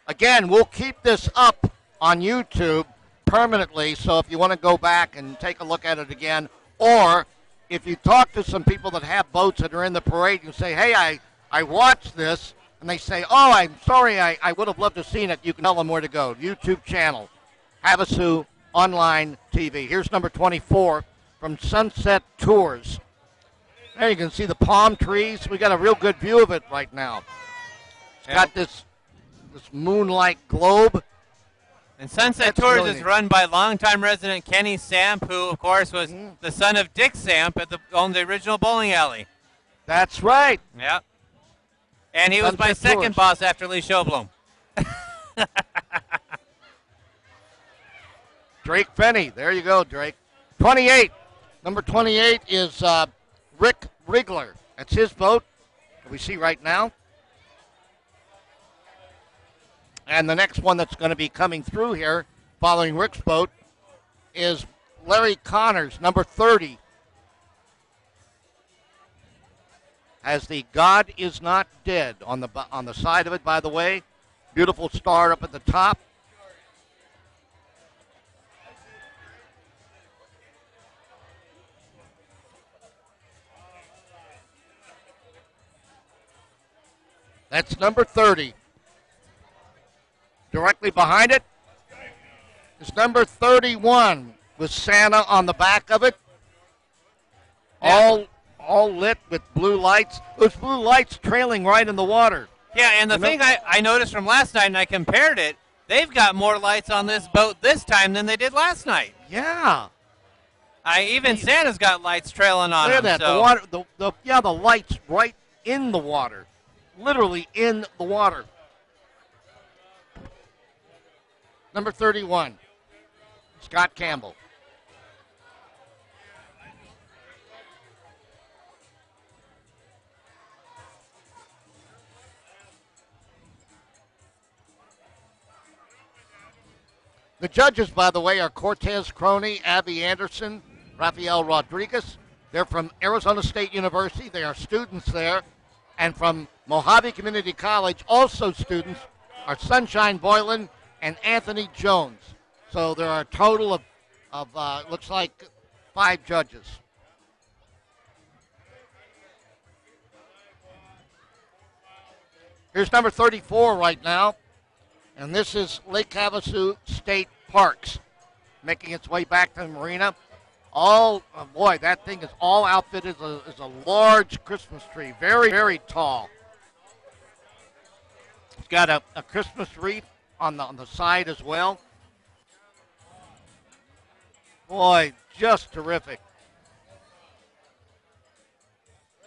Again, we'll keep this up on YouTube permanently, so if you want to go back and take a look at it again, or if you talk to some people that have boats that are in the parade, you say, hey, I watched this, and they say, oh, I'm sorry, I would have loved to have seen it. You can tell them where to go. YouTube channel, Havasu Online TV. Here's number 24 from Sunset Tours. There you can see the palm trees. We got a real good view of it right now. It's got this moonlight globe. And Sunset Tours really is run by longtime resident Kenny Samp, who, of course, was the son of Dick Samp owned the original bowling alley. That's right. Yeah. And he was my second boss after Lee Showblum. Drake Fenney. There you go, Drake. 28. Number 28 is Rick Rigler. That's his boat. we see right now. And the next one that's going to be coming through here, following Rick's boat, is Larry Connors, number 30. Has the God Is Not Dead on the side of it, by the way. Beautiful star up at the top. That's number 30. Directly behind it is number 31 with Santa on the back of it. All lit with blue lights. Those blue lights trailing right in the water. Yeah, and the thing I noticed from last night, and I compared it, they've got more lights on this boat this time than they did last night. Yeah. Even Santa's got lights trailing on him. Look at that. So. The water, the lights right in the water. Literally in the water. Number 31, Scott Campbell. The judges, by the way, are Cortez Croney, Abby Anderson, Rafael Rodriguez. They're from Arizona State University. They are students there. And from Mojave Community College, also students, are Sunshine Boylan and Anthony Jones. So there are a total of looks like 5 judges. Here's number 34 right now. And this is Lake Havasu State Parks making its way back to the marina. Boy, that thing is all outfitted as a large Christmas tree. Very, very tall. It's got a Christmas wreath on the side as well. Boy, just terrific.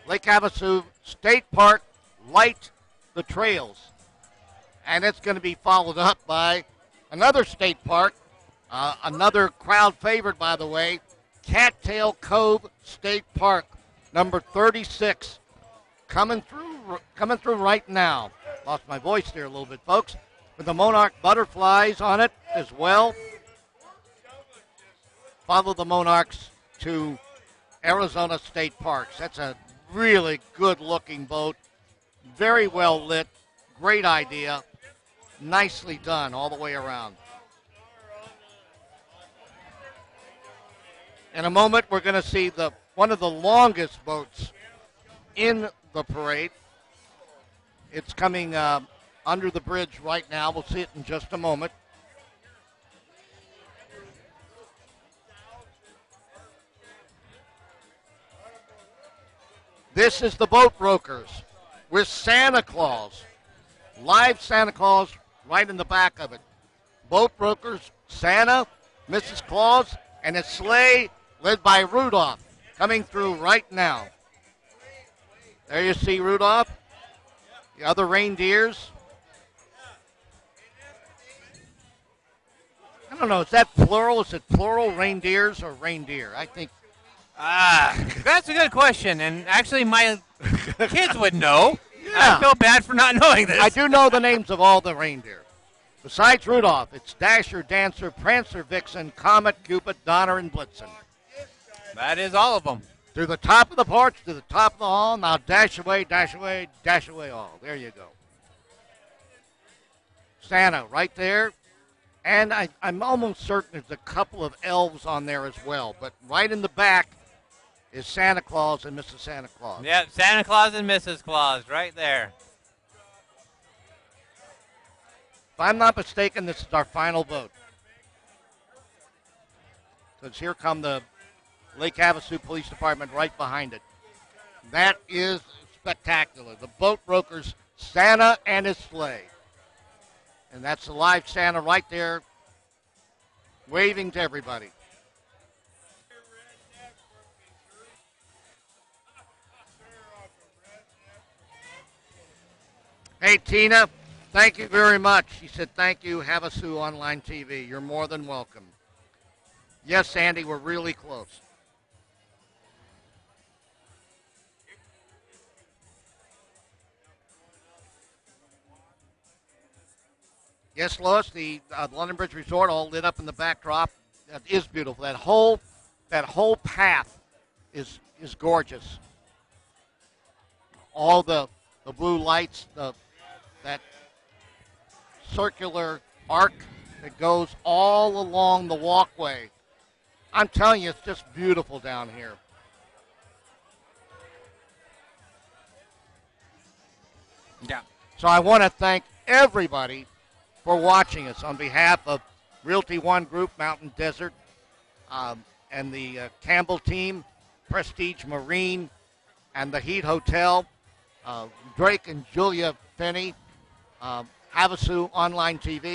Lake Havasu State Park, Light the Trails. And it's going to be followed up by another state park, another crowd favorite, by the way, Cattail Cove State Park, number 36, coming through right now. Lost my voice there a little bit, folks. With the monarch butterflies on it as well. Follow the monarchs to Arizona State Parks. That's a really good-looking boat, very well lit, great idea. Nicely done all the way around. In a moment, we're going to see one of the longest boats in the parade. It's coming under the bridge right now. We'll see it in just a moment. This is the Boat Brokers with Santa Claus. Live Santa Claus right in the back of it. Boat Brokers, Santa, Mrs. Claus, and a sleigh led by Rudolph coming through right now. There you see Rudolph. The other reindeers. I don't know, is that plural? Is it plural reindeers or reindeer? I think. That's a good question, and actually my kids would know. Yeah. I feel bad for not knowing this. I do know the names of all the reindeer. Besides Rudolph, it's Dasher, Dancer, Prancer, Vixen, Comet, Cupid, Donner, and Blitzen. That is all of them. Through the top of the porch, to the top of the hall. Now dash away, dash away, dash away all. There you go. Santa right there. And I'm almost certain there's a couple of elves on there as well. But right in the back is Santa Claus and Mrs. Santa Claus. Yep, Santa Claus and Mrs. Claus right there. If I'm not mistaken, this is our final boat. Because here come the Lake Havasu Police Department right behind it. That is spectacular. The Boat Brokers, Santa and his sleigh. And that's the live Santa right there waving to everybody. Hey, Tina, thank you very much. She said, thank you, Havasu Online TV. You're more than welcome. Yes, Andy, we're really close. Yes, Lois, the London Bridge Resort all lit up in the backdrop. That is beautiful. That whole path is gorgeous. All the blue lights, that circular arc that goes all along the walkway. I'm telling you, it's just beautiful down here. Yeah. So I want to thank everybody for watching us on behalf of Realty One Group, Mountain Desert, and the Campbell team, Prestige Marine, and the Heat Hotel, Drake and Julia Finney, Havasu Online TV.